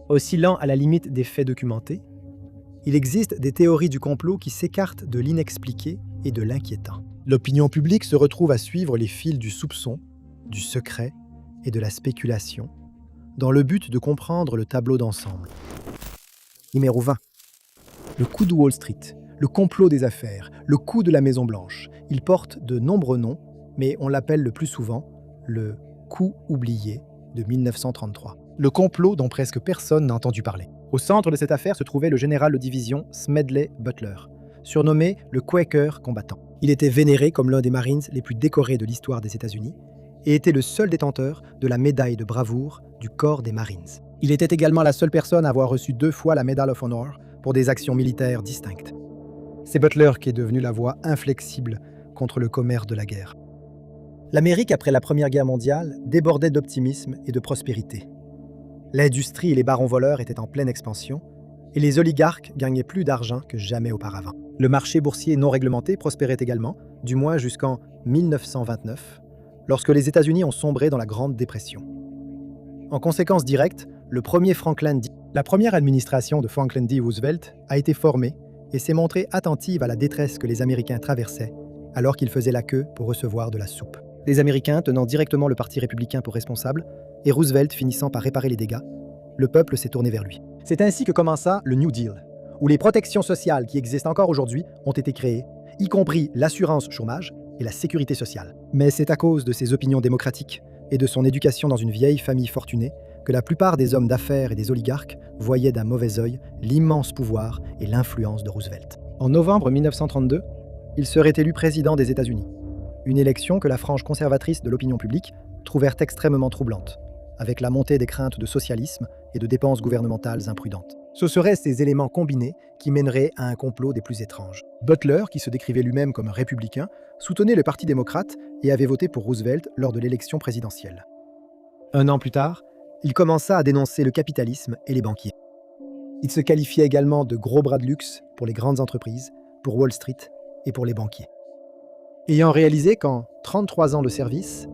Oscillant à la limite des faits documentés, il existe des théories du complot qui s'écartent de l'inexpliqué et de l'inquiétant. L'opinion publique se retrouve à suivre les fils du soupçon, du secret et de la spéculation, dans le but de comprendre le tableau d'ensemble. Numéro 20. Le coup de Wall Street, le complot des affaires, le coup de la Maison-Blanche. Il porte de nombreux noms, mais on l'appelle le plus souvent le coup oublié de 1933. Le complot dont presque personne n'a entendu parler. Au centre de cette affaire se trouvait le général de division Smedley Butler, surnommé le Quaker combattant. Il était vénéré comme l'un des Marines les plus décorés de l'histoire des États-Unis et était le seul détenteur de la médaille de bravoure du corps des Marines. Il était également la seule personne à avoir reçu 2 fois la Medal of Honor pour des actions militaires distinctes. C'est Butler qui est devenu la voix inflexible contre le commerce de la guerre. L'Amérique, après la Première Guerre mondiale, débordait d'optimisme et de prospérité. L'industrie et les barons voleurs étaient en pleine expansion, et les oligarques gagnaient plus d'argent que jamais auparavant. Le marché boursier non réglementé prospérait également, du moins jusqu'en 1929, lorsque les États-Unis ont sombré dans la Grande Dépression. En conséquence directe, la première administration de Franklin D. Roosevelt a été formée et s'est montrée attentive à la détresse que les Américains traversaient alors qu'ils faisaient la queue pour recevoir de la soupe. Les Américains tenant directement le Parti républicain pour responsable et Roosevelt finissant par réparer les dégâts, le peuple s'est tourné vers lui. C'est ainsi que commença le New Deal, où les protections sociales qui existent encore aujourd'hui ont été créées, y compris l'assurance chômage et la sécurité sociale. Mais c'est à cause de ses opinions démocratiques et de son éducation dans une vieille famille fortunée que la plupart des hommes d'affaires et des oligarques voyaient d'un mauvais œil l'immense pouvoir et l'influence de Roosevelt. En novembre 1932, il serait élu président des États-Unis, une élection que la frange conservatrice de l'opinion publique trouvèrent extrêmement troublante, avec la montée des craintes de socialisme et de dépenses gouvernementales imprudentes. Ce seraient ces éléments combinés qui mèneraient à un complot des plus étranges. Butler, qui se décrivait lui-même comme un républicain, soutenait le Parti démocrate et avait voté pour Roosevelt lors de l'élection présidentielle. 1 an plus tard, il commença à dénoncer le capitalisme et les banquiers. Il se qualifiait également de gros bras de luxe pour les grandes entreprises, pour Wall Street et pour les banquiers. Ayant réalisé qu'en 33 ans de service,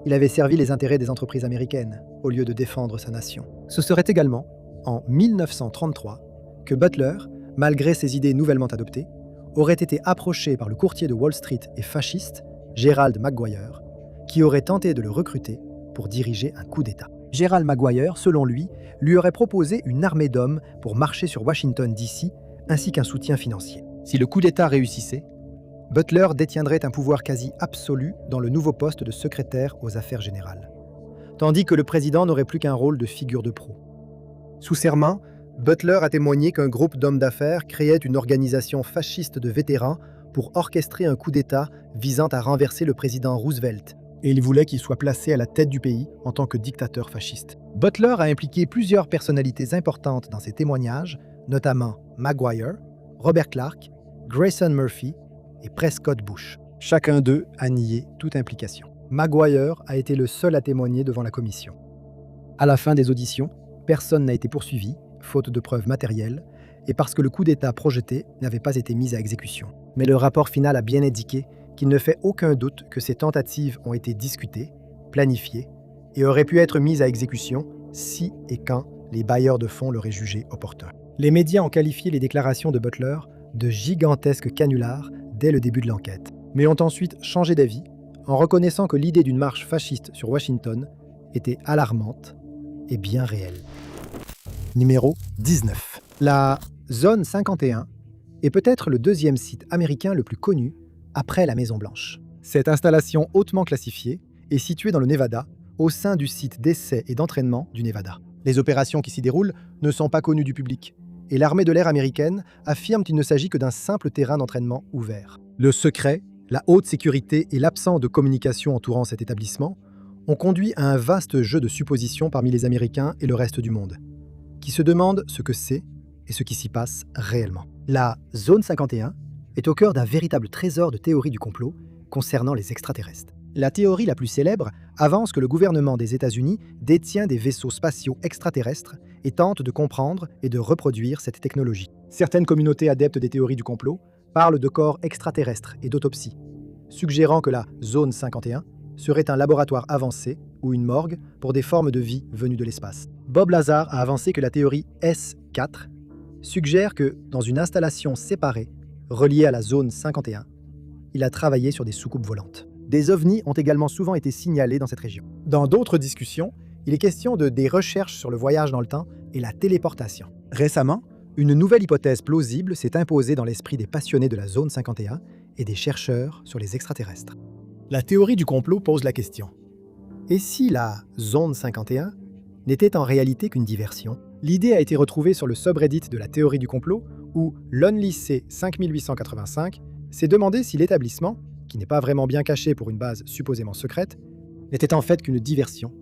il avait servi les intérêts des entreprises américaines au lieu de défendre sa nation. Ce serait également en 1933 que Butler, malgré ses idées nouvellement adoptées, aurait été approché par le courtier de Wall Street et fasciste, Gerald McGuire, qui aurait tenté de le recruter pour diriger un coup d'État. Gerald McGuire, selon lui aurait proposé une armée d'hommes pour marcher sur Washington, D.C., ainsi qu'un soutien financier. Si le coup d'État réussissait, Butler détiendrait un pouvoir quasi absolu dans le nouveau poste de secrétaire aux affaires générales, tandis que le président n'aurait plus qu'un rôle de figure de proue. Sous serment, Butler a témoigné qu'un groupe d'hommes d'affaires créait une organisation fasciste de vétérans pour orchestrer un coup d'État visant à renverser le président Roosevelt, et il voulait qu'il soit placé à la tête du pays en tant que dictateur fasciste. Butler a impliqué plusieurs personnalités importantes dans ses témoignages, notamment McGuire, Robert Clark, Grayson Murphy et Prescott Bush. Chacun d'eux a nié toute implication. McGuire a été le seul à témoigner devant la commission. À la fin des auditions, personne n'a été poursuivi, faute de preuves matérielles, et parce que le coup d'État projeté n'avait pas été mis à exécution. Mais le rapport final a bien indiqué qu'il ne fait aucun doute que ces tentatives ont été discutées, planifiées, et auraient pu être mises à exécution si et quand les bailleurs de fonds l'auraient jugé opportun. Les médias ont qualifié les déclarations de Butler de gigantesques canulars dès le début de l'enquête, mais ont ensuite changé d'avis en reconnaissant que l'idée d'une marche fasciste sur Washington était alarmante et bien réelle. Numéro 19. La Zone 51 est peut-être le deuxième site américain le plus connu après la Maison-Blanche. Cette installation hautement classifiée est située dans le Nevada, au sein du site d'essai et d'entraînement du Nevada. Les opérations qui s'y déroulent ne sont pas connues du public, et l'armée de l'air américaine affirme qu'il ne s'agit que d'un simple terrain d'entraînement ouvert. Le secret, la haute sécurité et l'absence de communication entourant cet établissement ont conduit à un vaste jeu de suppositions parmi les Américains et le reste du monde, qui se demandent ce que c'est et ce qui s'y passe réellement. La Zone 51 est au cœur d'un véritable trésor de théories du complot concernant les extraterrestres. La théorie la plus célèbre avance que le gouvernement des États-Unis détient des vaisseaux spatiaux extraterrestres et tente de comprendre et de reproduire cette technologie. Certaines communautés adeptes des théories du complot parlent de corps extraterrestres et d'autopsie, suggérant que la Zone 51 serait un laboratoire avancé ou une morgue pour des formes de vie venues de l'espace. Bob Lazar a avancé que la théorie S4 suggère que, dans une installation séparée, reliée à la zone 51, il a travaillé sur des soucoupes volantes. Des ovnis ont également souvent été signalés dans cette région. Dans d'autres discussions, il est question de des recherches sur le voyage dans le temps et la téléportation. Récemment, une nouvelle hypothèse plausible s'est imposée dans l'esprit des passionnés de la zone 51 et des chercheurs sur les extraterrestres. La théorie du complot pose la question. Et si la zone 51 n'était en réalité qu'une diversion? L'idée a été retrouvée sur le subreddit de la théorie du complot où LonelyC 5885 s'est demandé si l'établissement, qui n'est pas vraiment bien caché pour une base supposément secrète, n'était en fait qu'une diversion,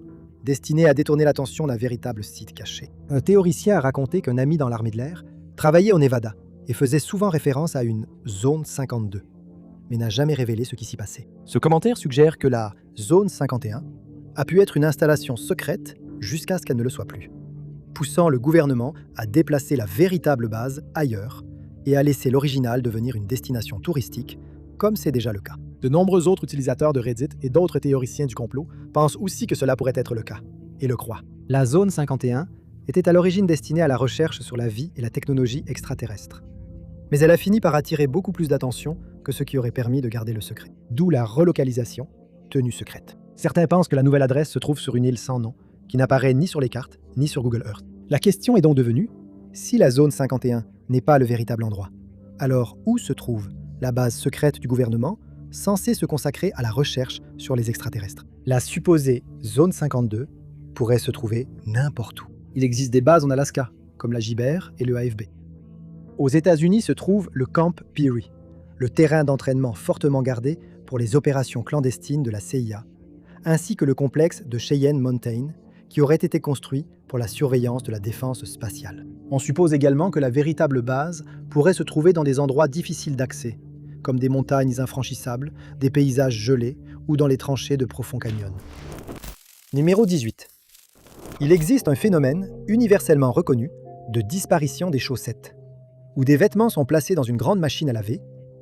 destinée à détourner l'attention d'un véritable site caché. Un théoricien a raconté qu'un ami dans l'armée de l'air travaillait au Nevada et faisait souvent référence à une zone 52, mais n'a jamais révélé ce qui s'y passait. Ce commentaire suggère que la zone 51 a pu être une installation secrète jusqu'à ce qu'elle ne le soit plus, poussant le gouvernement à déplacer la véritable base ailleurs et à laisser l'original devenir une destination touristique, comme c'est déjà le cas. De nombreux autres utilisateurs de Reddit et d'autres théoriciens du complot pensent aussi que cela pourrait être le cas, et le croient. La zone 51 était à l'origine destinée à la recherche sur la vie et la technologie extraterrestre. Mais elle a fini par attirer beaucoup plus d'attention que ce qui aurait permis de garder le secret. D'où la relocalisation, tenue secrète. Certains pensent que la nouvelle adresse se trouve sur une île sans nom, qui n'apparaît ni sur les cartes, ni sur Google Earth. La question est donc devenue, si la zone 51 n'est pas le véritable endroit, alors où se trouve la base secrète du gouvernement censée se consacrer à la recherche sur les extraterrestres? La supposée zone 52 pourrait se trouver n'importe où. Il existe des bases en Alaska, comme la JBR et le AFB. Aux États-Unis se trouve le Camp Peary, le terrain d'entraînement fortement gardé pour les opérations clandestines de la CIA, ainsi que le complexe de Cheyenne Mountain, qui aurait été construit pour la surveillance de la défense spatiale. On suppose également que la véritable base pourrait se trouver dans des endroits difficiles d'accès, comme des montagnes infranchissables, des paysages gelés ou dans les tranchées de profonds canyons. Numéro 18. Il existe un phénomène universellement reconnu de disparition des chaussettes, où des vêtements sont placés dans une grande machine à laver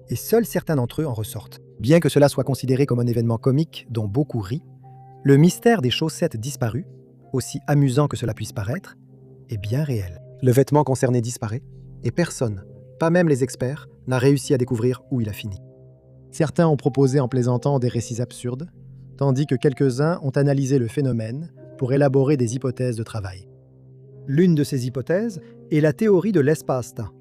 et seuls certains d'entre eux en ressortent. Bien que cela soit considéré comme un événement comique dont beaucoup rient, le mystère des chaussettes disparues, aussi amusant que cela puisse paraître, est bien réel. Le vêtement concerné disparaît et personne, pas même les experts, n'a réussi à découvrir où il a fini. Certains ont proposé en plaisantant des récits absurdes, tandis que quelques-uns ont analysé le phénomène pour élaborer des hypothèses de travail. L'une de ces hypothèses est la théorie de l'espace-temps,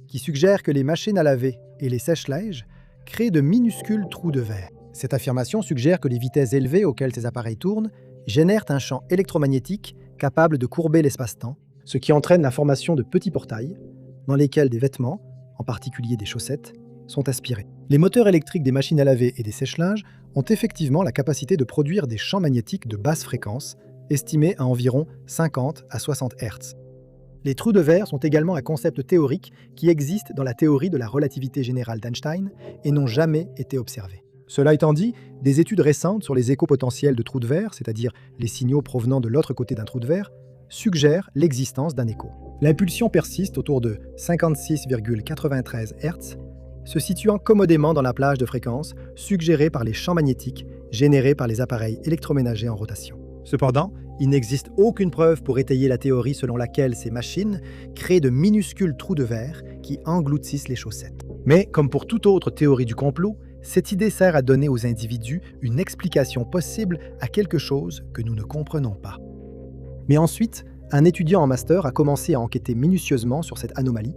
qui suggère que les machines à laver et les sèche-linges créent de minuscules trous de verre. Cette affirmation suggère que les vitesses élevées auxquelles ces appareils tournent génèrent un champ électromagnétique capable de courber l'espace-temps, ce qui entraîne la formation de petits portails dans lesquels des vêtements, en particulier des chaussettes, sont aspirés. Les moteurs électriques des machines à laver et des sèche-linges ont effectivement la capacité de produire des champs magnétiques de basse fréquence, estimés à environ 50 à 60 Hz. Les trous de verre sont également un concept théorique qui existe dans la théorie de la relativité générale d'Einstein et n'ont jamais été observés. Cela étant dit, des études récentes sur les échos potentiels de trous de verre, c'est-à-dire les signaux provenant de l'autre côté d'un trou de verre, suggèrent l'existence d'un écho. L'impulsion persiste autour de 56,93 Hz, se situant commodément dans la plage de fréquence suggérée par les champs magnétiques générés par les appareils électroménagers en rotation. Cependant, il n'existe aucune preuve pour étayer la théorie selon laquelle ces machines créent de minuscules trous de verre qui engloutissent les chaussettes. Mais, comme pour toute autre théorie du complot, cette idée sert à donner aux individus une explication possible à quelque chose que nous ne comprenons pas. Mais ensuite, un étudiant en master a commencé à enquêter minutieusement sur cette anomalie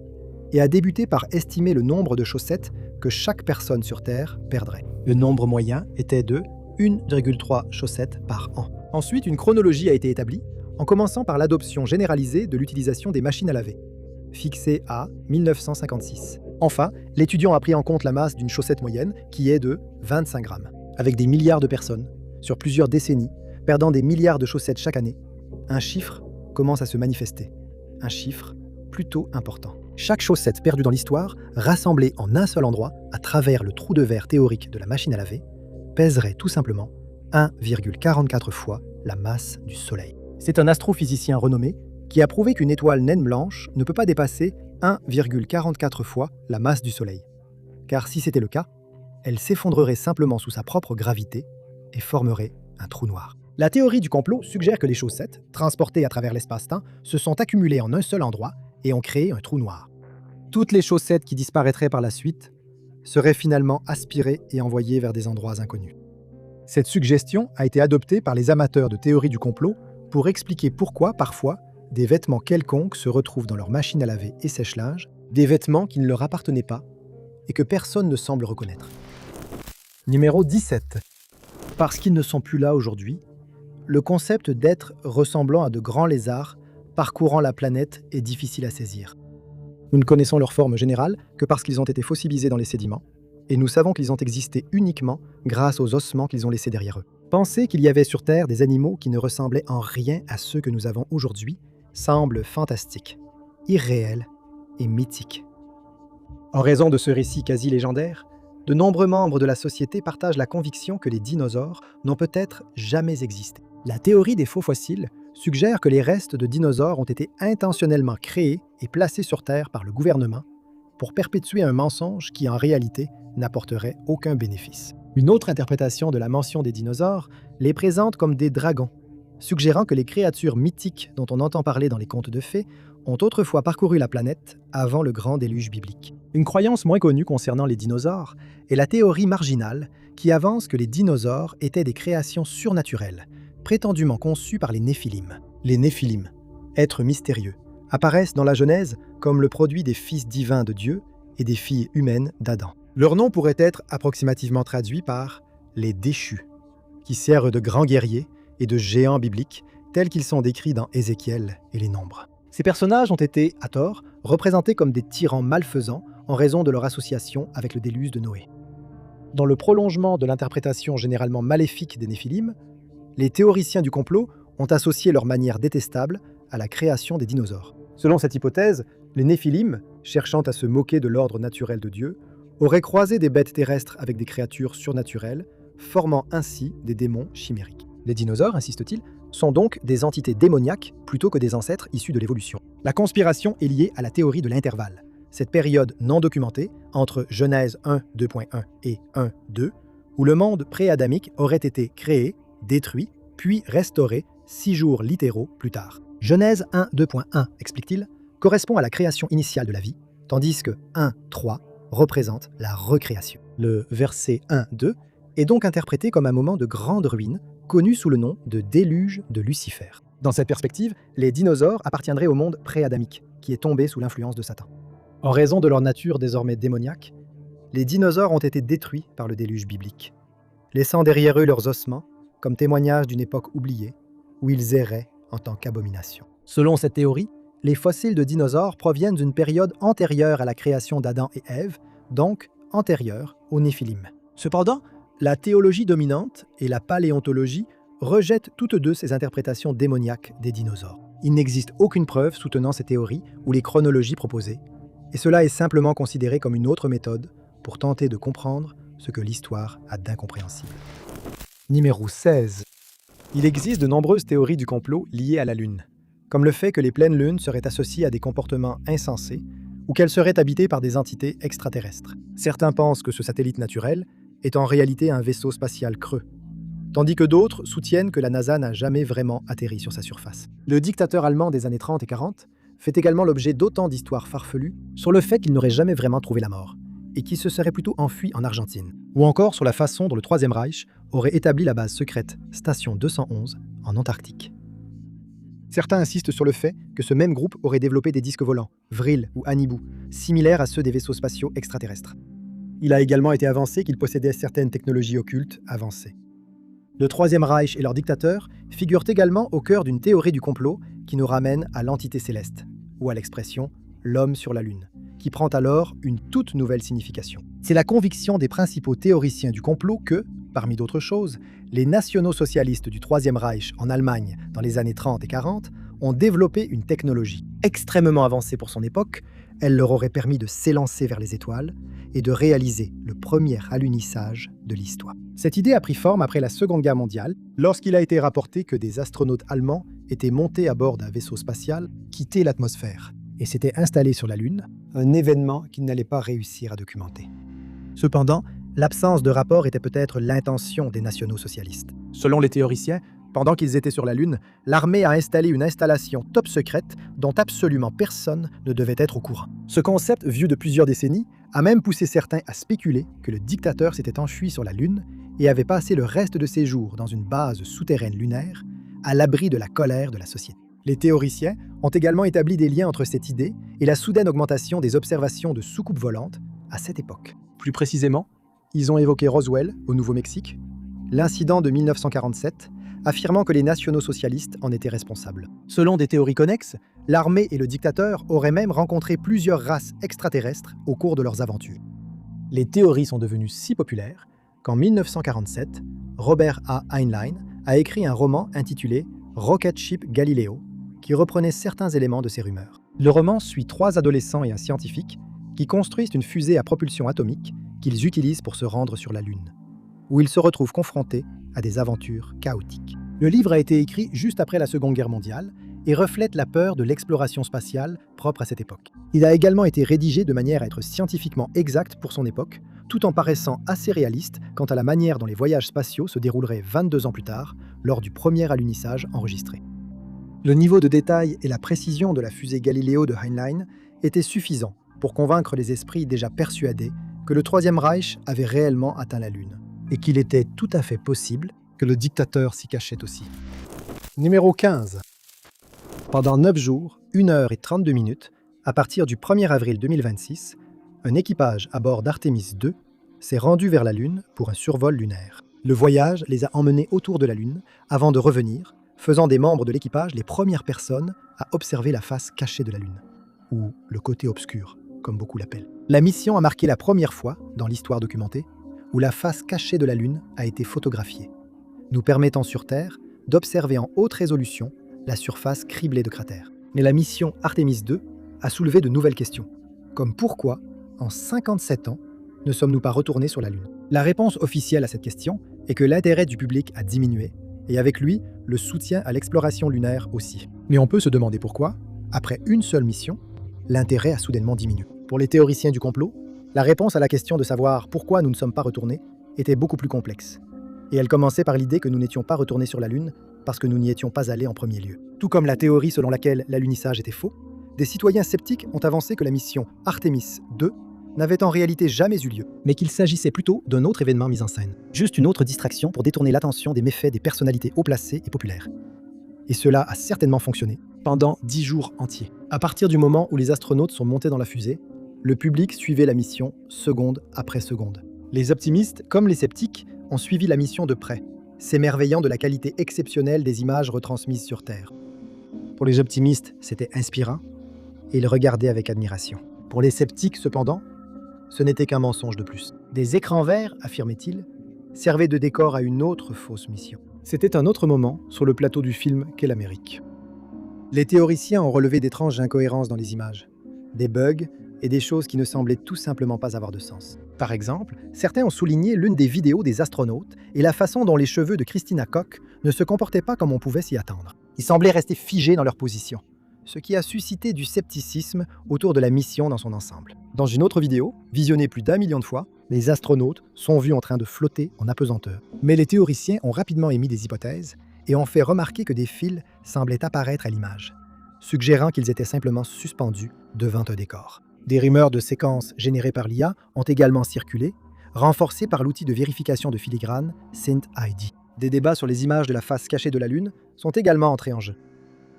et a débuté par estimer le nombre de chaussettes que chaque personne sur Terre perdrait. Le nombre moyen était de 1,3 chaussettes par an. Ensuite, une chronologie a été établie, en commençant par l'adoption généralisée de l'utilisation des machines à laver, fixée à 1956. Enfin, l'étudiant a pris en compte la masse d'une chaussette moyenne, qui est de 25 grammes. Avec des milliards de personnes, sur plusieurs décennies, perdant des milliards de chaussettes chaque année, un chiffre commence à se manifester. Un chiffre plutôt important. Chaque chaussette perdue dans l'histoire, rassemblée en un seul endroit, à travers le trou de verre théorique de la machine à laver, pèserait tout simplement 1,44 fois la masse du Soleil. C'est un astrophysicien renommé qui a prouvé qu'une étoile naine blanche ne peut pas dépasser 1,44 fois la masse du Soleil. Car si c'était le cas, elle s'effondrerait simplement sous sa propre gravité et formerait un trou noir. La théorie du complot suggère que les chaussettes, transportées à travers l'espace-temps, se sont accumulées en un seul endroit et ont créé un trou noir. Toutes les chaussettes qui disparaîtraient par la suite seraient finalement aspirées et envoyées vers des endroits inconnus. Cette suggestion a été adoptée par les amateurs de théorie du complot pour expliquer pourquoi, parfois, des vêtements quelconques se retrouvent dans leur machine à laver et sèche-linge, des vêtements qui ne leur appartenaient pas et que personne ne semble reconnaître. Numéro 17. Parce qu'ils ne sont plus là aujourd'hui, le concept d'êtres ressemblant à de grands lézards parcourant la planète est difficile à saisir. Nous ne connaissons leur forme générale que parce qu'ils ont été fossilisés dans les sédiments, et nous savons qu'ils ont existé uniquement grâce aux ossements qu'ils ont laissés derrière eux. Penser qu'il y avait sur Terre des animaux qui ne ressemblaient en rien à ceux que nous avons aujourd'hui semble fantastique, irréel et mythique. En raison de ce récit quasi légendaire, de nombreux membres de la société partagent la conviction que les dinosaures n'ont peut-être jamais existé. La théorie des faux fossiles suggère que les restes de dinosaures ont été intentionnellement créés et placés sur Terre par le gouvernement pour perpétuer un mensonge qui, en réalité, n'apporterait aucun bénéfice. Une autre interprétation de la mention des dinosaures les présente comme des dragons, suggérant que les créatures mythiques dont on entend parler dans les contes de fées ont autrefois parcouru la planète avant le grand déluge biblique. Une croyance moins connue concernant les dinosaures est la théorie marginale qui avance que les dinosaures étaient des créations surnaturelles, prétendument conçues par les Néphilim. Les Néphilim, êtres mystérieux, apparaissent dans la Genèse comme le produit des fils divins de Dieu et des filles humaines d'Adam. Leur nom pourrait être approximativement traduit par « les déchus », qui servent de grands guerriers et de géants bibliques tels qu'ils sont décrits dans Ézéchiel et les Nombres. Ces personnages ont été, à tort, représentés comme des tyrans malfaisants en raison de leur association avec le déluge de Noé. Dans le prolongement de l'interprétation généralement maléfique des Néphilim, les théoriciens du complot ont associé leur manière détestable à la création des dinosaures. Selon cette hypothèse, les Néphilim, cherchant à se moquer de l'ordre naturel de Dieu, auraient croisé des bêtes terrestres avec des créatures surnaturelles, formant ainsi des démons chimériques. Les dinosaures, insiste-t-il, sont donc des entités démoniaques plutôt que des ancêtres issus de l'évolution. La conspiration est liée à la théorie de l'intervalle, cette période non documentée entre Genèse 1, 2.1 et 1, 2, où le monde pré-adamique aurait été créé, détruit, puis restauré 6 jours littéraux plus tard. Genèse 1, 2.1, explique-t-il, correspond à la création initiale de la vie, tandis que 1, 3 représente la recréation. Le verset 1, 2 est donc interprété comme un moment de grande ruine, connu sous le nom de déluge de Lucifer. Dans cette perspective, les dinosaures appartiendraient au monde pré-adamique, qui est tombé sous l'influence de Satan. En raison de leur nature désormais démoniaque, les dinosaures ont été détruits par le déluge biblique, laissant derrière eux leurs ossements comme témoignage d'une époque oubliée, où ils erraient en tant qu'abomination. Selon cette théorie, les fossiles de dinosaures proviennent d'une période antérieure à la création d'Adam et Ève, donc antérieure aux Néphilim. Cependant, la théologie dominante et la paléontologie rejettent toutes deux ces interprétations démoniaques des dinosaures. Il n'existe aucune preuve soutenant ces théories ou les chronologies proposées, et cela est simplement considéré comme une autre méthode pour tenter de comprendre ce que l'histoire a d'incompréhensible. Numéro 16. Il existe de nombreuses théories du complot liées à la Lune, comme le fait que les pleines lunes seraient associées à des comportements insensés ou qu'elles seraient habitées par des entités extraterrestres. Certains pensent que ce satellite naturel est en réalité un vaisseau spatial creux, tandis que d'autres soutiennent que la NASA n'a jamais vraiment atterri sur sa surface. Le dictateur allemand des années 30 et 40 fait également l'objet d'autant d'histoires farfelues sur le fait qu'il n'aurait jamais vraiment trouvé la mort, et qu'il se serait plutôt enfui en Argentine, ou encore sur la façon dont le Troisième Reich aurait établi la base secrète Station 211 en Antarctique. Certains insistent sur le fait que ce même groupe aurait développé des disques volants, Vril ou Anibou, similaires à ceux des vaisseaux spatiaux extraterrestres. Il a également été avancé qu'ils possédaient certaines technologies occultes avancées. Le Troisième Reich et leurs dictateurs figurent également au cœur d'une théorie du complot qui nous ramène à l'entité céleste, ou à l'expression « l'homme sur la Lune », qui prend alors une toute nouvelle signification. C'est la conviction des principaux théoriciens du complot que, parmi d'autres choses, les nationaux-socialistes du Troisième Reich en Allemagne dans les années 30 et 40 ont développé une technologie extrêmement avancée pour son époque. Elle leur aurait permis de s'élancer vers les étoiles et de réaliser le premier alunissage de l'histoire. Cette idée a pris forme après la Seconde Guerre mondiale, lorsqu'il a été rapporté que des astronautes allemands étaient montés à bord d'un vaisseau spatial, quitté l'atmosphère et s'étaient installés sur la Lune, un événement qu'ils n'allaient pas réussir à documenter. Cependant, l'absence de rapport était peut-être l'intention des nationaux-socialistes. Selon les théoriciens, Pendant qu'ils étaient sur la Lune, l'armée a installé une installation top secrète dont absolument personne ne devait être au courant. Ce concept, vieux de plusieurs décennies, a même poussé certains à spéculer que le dictateur s'était enfui sur la Lune et avait passé le reste de ses jours dans une base souterraine lunaire, à l'abri de la colère de la société. Les théoriciens ont également établi des liens entre cette idée et la soudaine augmentation des observations de soucoupes volantes à cette époque. Plus précisément, ils ont évoqué Roswell, au Nouveau-Mexique, l'incident de 1947, affirmant que les nationaux-socialistes en étaient responsables. Selon des théories connexes, l'armée et le dictateur auraient même rencontré plusieurs races extraterrestres au cours de leurs aventures. Les théories sont devenues si populaires qu'en 1947, Robert A. Heinlein a écrit un roman intitulé Rocket Ship Galileo, qui reprenait certains éléments de ces rumeurs. Le roman suit 3 adolescents et un scientifique qui construisent une fusée à propulsion atomique qu'ils utilisent pour se rendre sur la Lune, où ils se retrouvent confrontés à des aventures chaotiques. Le livre a été écrit juste après la Seconde Guerre mondiale et reflète la peur de l'exploration spatiale propre à cette époque. Il a également été rédigé de manière à être scientifiquement exact pour son époque, tout en paraissant assez réaliste quant à la manière dont les voyages spatiaux se dérouleraient 22 ans plus tard, lors du premier alunissage enregistré. Le niveau de détail et la précision de la fusée Galileo de Heinlein étaient suffisants pour convaincre les esprits déjà persuadés que le Troisième Reich avait réellement atteint la Lune, et qu'il était tout à fait possible que le dictateur s'y cachait aussi. Numéro 15. Pendant 9 jours, 1 heure et 32 minutes, à partir du 1er avril 2026, un équipage à bord d'Artemis II s'est rendu vers la Lune pour un survol lunaire. Le voyage les a emmenés autour de la Lune avant de revenir, faisant des membres de l'équipage les premières personnes à observer la face cachée de la Lune, ou le côté obscur, comme beaucoup l'appellent. La mission a marqué la première fois, dans l'histoire documentée, où la face cachée de la Lune a été photographiée, nous permettant sur Terre d'observer en haute résolution la surface criblée de cratères. Mais la mission Artemis II a soulevé de nouvelles questions, comme pourquoi, en 57 ans, ne sommes-nous pas retournés sur la Lune? La réponse officielle à cette question est que l'intérêt du public a diminué, et avec lui, le soutien à l'exploration lunaire aussi. Mais on peut se demander pourquoi, après une seule mission, l'intérêt a soudainement diminué. Pour les théoriciens du complot, la réponse à la question de savoir pourquoi nous ne sommes pas retournés était beaucoup plus complexe. Et elle commençait par l'idée que nous n'étions pas retournés sur la Lune parce que nous n'y étions pas allés en premier lieu. Tout comme la théorie selon laquelle l'alunissage était faux, des citoyens sceptiques ont avancé que la mission Artemis II n'avait en réalité jamais eu lieu, mais qu'il s'agissait plutôt d'un autre événement mis en scène. Juste une autre distraction pour détourner l'attention des méfaits des personnalités haut placées et populaires. Et cela a certainement fonctionné pendant 10 jours entiers. À partir du moment où les astronautes sont montés dans la fusée, le public suivait la mission seconde après seconde. Les optimistes, comme les sceptiques, ont suivi la mission de près, s'émerveillant de la qualité exceptionnelle des images retransmises sur Terre. Pour les optimistes, c'était inspirant, et ils regardaient avec admiration. Pour les sceptiques, cependant, ce n'était qu'un mensonge de plus. Des écrans verts, affirmait-il, servaient de décor à une autre fausse mission. C'était un autre moment sur le plateau du film qu'est l'Amérique. Les théoriciens ont relevé d'étranges incohérences dans les images, des bugs et des choses qui ne semblaient tout simplement pas avoir de sens. Par exemple, certains ont souligné l'une des vidéos des astronautes et la façon dont les cheveux de Christina Koch ne se comportaient pas comme on pouvait s'y attendre. Ils semblaient rester figés dans leur position, ce qui a suscité du scepticisme autour de la mission dans son ensemble. Dans une autre vidéo, visionnée plus d'1 million de fois, les astronautes sont vus en train de flotter en apesanteur. Mais les théoriciens ont rapidement émis des hypothèses et ont fait remarquer que des fils semblaient apparaître à l'image, suggérant qu'ils étaient simplement suspendus devant un décor. Des rumeurs de séquences générées par l'IA ont également circulé, renforcées par l'outil de vérification de filigrane SynthID. Des débats sur les images de la face cachée de la Lune sont également entrés en jeu.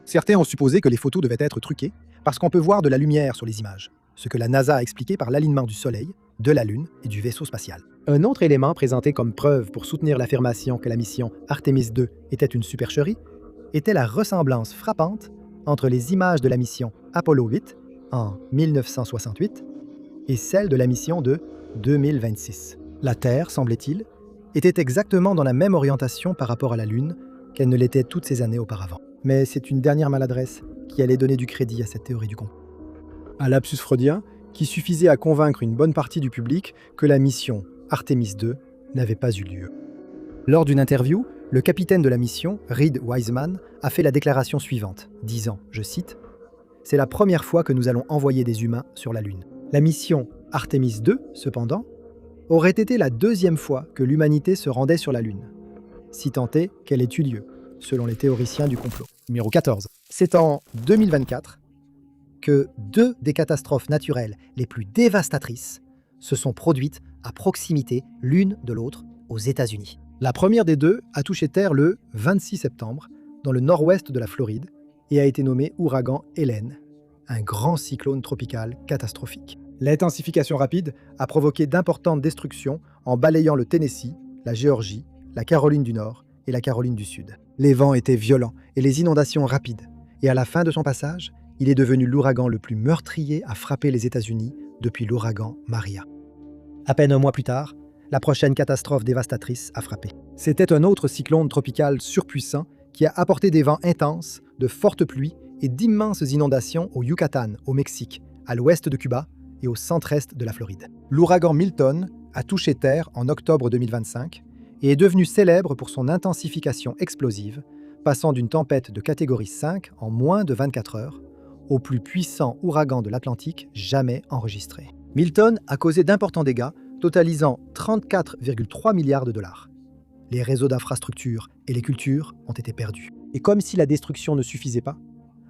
Certains ont supposé que les photos devaient être truquées parce qu'on peut voir de la lumière sur les images, ce que la NASA a expliqué par l'alignement du Soleil, de la Lune et du vaisseau spatial. Un autre élément présenté comme preuve pour soutenir l'affirmation que la mission Artemis II était une supercherie était la ressemblance frappante entre les images de la mission Apollo 8 en 1968 et celle de la mission de 2026. La Terre, semblait-il, était exactement dans la même orientation par rapport à la Lune qu'elle ne l'était toutes ces années auparavant. Mais c'est une dernière maladresse qui allait donner du crédit à cette théorie du complot. Un lapsus freudien qui suffisait à convaincre une bonne partie du public que la mission Artemis II n'avait pas eu lieu. Lors d'une interview, le capitaine de la mission, Reed Wiseman, a fait la déclaration suivante, disant, je cite, « C'est la première fois que nous allons envoyer des humains sur la Lune. La mission Artemis II, cependant, aurait été la 2e fois que l'humanité se rendait sur la Lune, si tant est qu'elle ait eu lieu. selon les théoriciens du complot. Numéro 14. C'est en 2024 que 2 des catastrophes naturelles les plus dévastatrices se sont produites à proximité l'une de l'autre aux États-Unis. La première des deux a touché terre le 26 septembre dans le nord-ouest de la Floride et a été nommée ouragan Hélène, un grand cyclone tropical catastrophique. L'intensification rapide a provoqué d'importantes destructions en balayant le Tennessee, la Géorgie, la Caroline du Nord et la Caroline du Sud. Les vents étaient violents et les inondations rapides, et à la fin de son passage, il est devenu l'ouragan le plus meurtrier à frapper les États-Unis depuis l'ouragan Maria. À peine un mois plus tard, la prochaine catastrophe dévastatrice a frappé. C'était un autre cyclone tropical surpuissant qui a apporté des vents intenses, de fortes pluies et d'immenses inondations au Yucatan, au Mexique, à l'ouest de Cuba et au centre-est de la Floride. L'ouragan Milton a touché terre en octobre 2025 et est devenu célèbre pour son intensification explosive, passant d'une tempête de catégorie 5 en moins de 24 heures au plus puissant ouragan de l'Atlantique jamais enregistré. Milton a causé d'importants dégâts, totalisant 34,3 milliards de dollars. Les réseaux d'infrastructures et les cultures ont été perdus. Et comme si la destruction ne suffisait pas,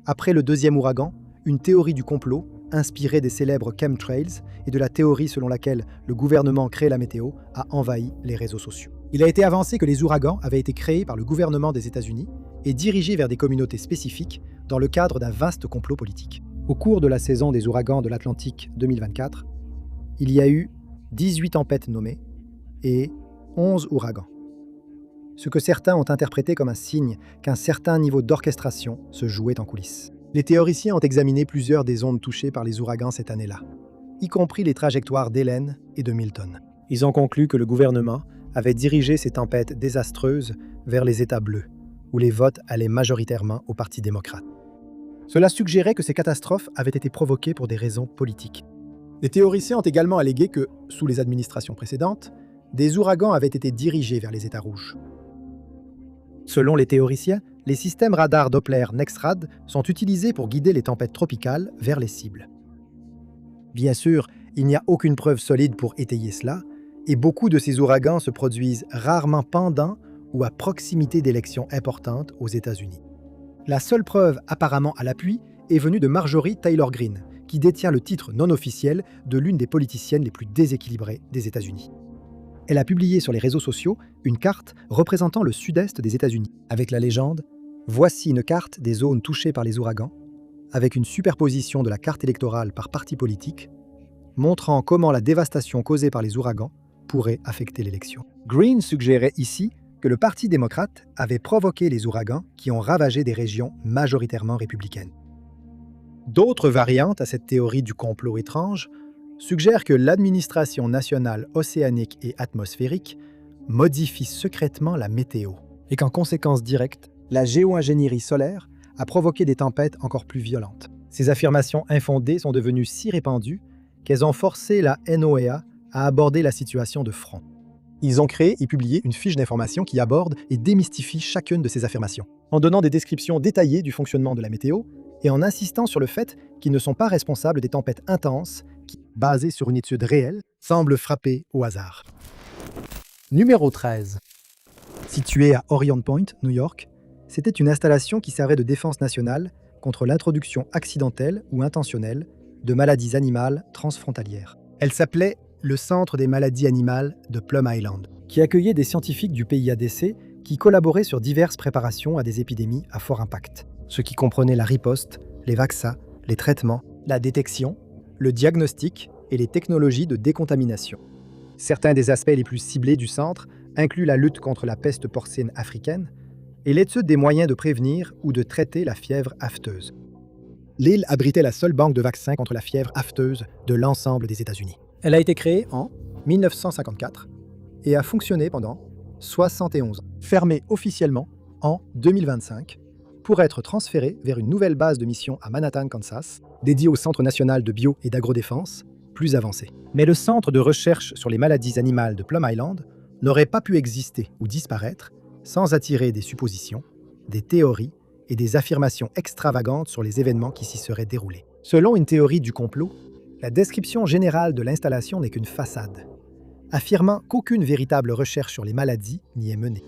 après le deuxième ouragan, une théorie du complot, inspirée des célèbres chemtrails et de la théorie selon laquelle le gouvernement crée la météo, a envahi les réseaux sociaux. Il a été avancé que les ouragans avaient été créés par le gouvernement des États-Unis et dirigés vers des communautés spécifiques dans le cadre d'un vaste complot politique. Au cours de la saison des ouragans de l'Atlantique 2024, il y a eu 18 tempêtes nommées et 11 ouragans. Ce que certains ont interprété comme un signe qu'un certain niveau d'orchestration se jouait en coulisses. Les théoriciens ont examiné plusieurs des zones touchées par les ouragans cette année-là, y compris les trajectoires d'Hélène et de Milton. Ils ont conclu que le gouvernement avait dirigé ces tempêtes désastreuses vers les États bleus, où les votes allaient majoritairement au Parti démocrate. Cela suggérait que ces catastrophes avaient été provoquées pour des raisons politiques. Les théoriciens ont également allégué que, sous les administrations précédentes, des ouragans avaient été dirigés vers les États rouges. Selon les théoriciens, les systèmes radars Doppler NEXRAD sont utilisés pour guider les tempêtes tropicales vers les cibles. Bien sûr, il n'y a aucune preuve solide pour étayer cela, et beaucoup de ces ouragans se produisent rarement pendant ou à proximité d'élections importantes aux États-Unis. La seule preuve apparemment à l'appui est venue de Marjorie Taylor Greene, qui détient le titre non officiel de l'une des politiciennes les plus déséquilibrées des États-Unis. Elle a publié sur les réseaux sociaux une carte représentant le sud-est des États-Unis, avec la légende « Voici une carte des zones touchées par les ouragans », avec une superposition de la carte électorale par parti politique, montrant comment la dévastation causée par les ouragans pourrait affecter l'élection. Greene suggérait ici que le Parti démocrate avait provoqué les ouragans qui ont ravagé des régions majoritairement républicaines. D'autres variantes à cette théorie du complot étrange suggèrent que l'administration nationale océanique et atmosphérique modifie secrètement la météo et qu'en conséquence directe, la géo-ingénierie solaire a provoqué des tempêtes encore plus violentes. Ces affirmations infondées sont devenues si répandues qu'elles ont forcé la NOAA à aborder la situation de front. Ils ont créé et publié une fiche d'information qui aborde et démystifie chacune de ces affirmations, en donnant des descriptions détaillées du fonctionnement de la météo et en insistant sur le fait qu'ils ne sont pas responsables des tempêtes intenses qui, basées sur une étude réelle, semblent frapper au hasard. Numéro 13. Située à Orient Point, New York, c'était une installation qui servait de défense nationale contre l'introduction accidentelle ou intentionnelle de maladies animales transfrontalières. Elle s'appelait le Centre des maladies animales de Plum Island, qui accueillait des scientifiques du PIADC qui collaboraient sur diverses préparations à des épidémies à fort impact, ce qui comprenait la riposte, les vaccins, les traitements, la détection, le diagnostic et les technologies de décontamination. Certains des aspects les plus ciblés du centre incluent la lutte contre la peste porcine africaine et l'étude des moyens de prévenir ou de traiter la fièvre afteuse. L'île abritait la seule banque de vaccins contre la fièvre afteuse de l'ensemble des États-Unis. Elle a été créée en 1954 et a fonctionné pendant 71 ans, fermée officiellement en 2025 pour être transférée vers une nouvelle base de mission à Manhattan, Kansas, dédiée au Centre national de bio- et d'agrodéfense, plus avancé. Mais le Centre de recherche sur les maladies animales de Plum Island n'aurait pas pu exister ou disparaître sans attirer des suppositions, des théories et des affirmations extravagantes sur les événements qui s'y seraient déroulés. Selon une théorie du complot, la description générale de l'installation n'est qu'une façade, affirmant qu'aucune véritable recherche sur les maladies n'y est menée.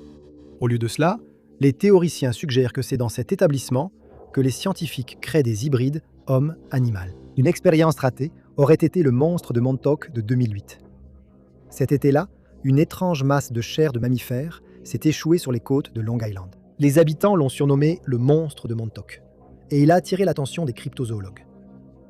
Au lieu de cela, Les théoriciens suggèrent que c'est dans cet établissement que les scientifiques créent des hybrides homme-animal. Une expérience ratée aurait été le monstre de Montauk de 2008. Cet été-là, une étrange masse de chair de mammifères s'est échouée sur les côtes de Long Island. Les habitants l'ont surnommé le monstre de Montauk, et il a attiré l'attention des cryptozoologues.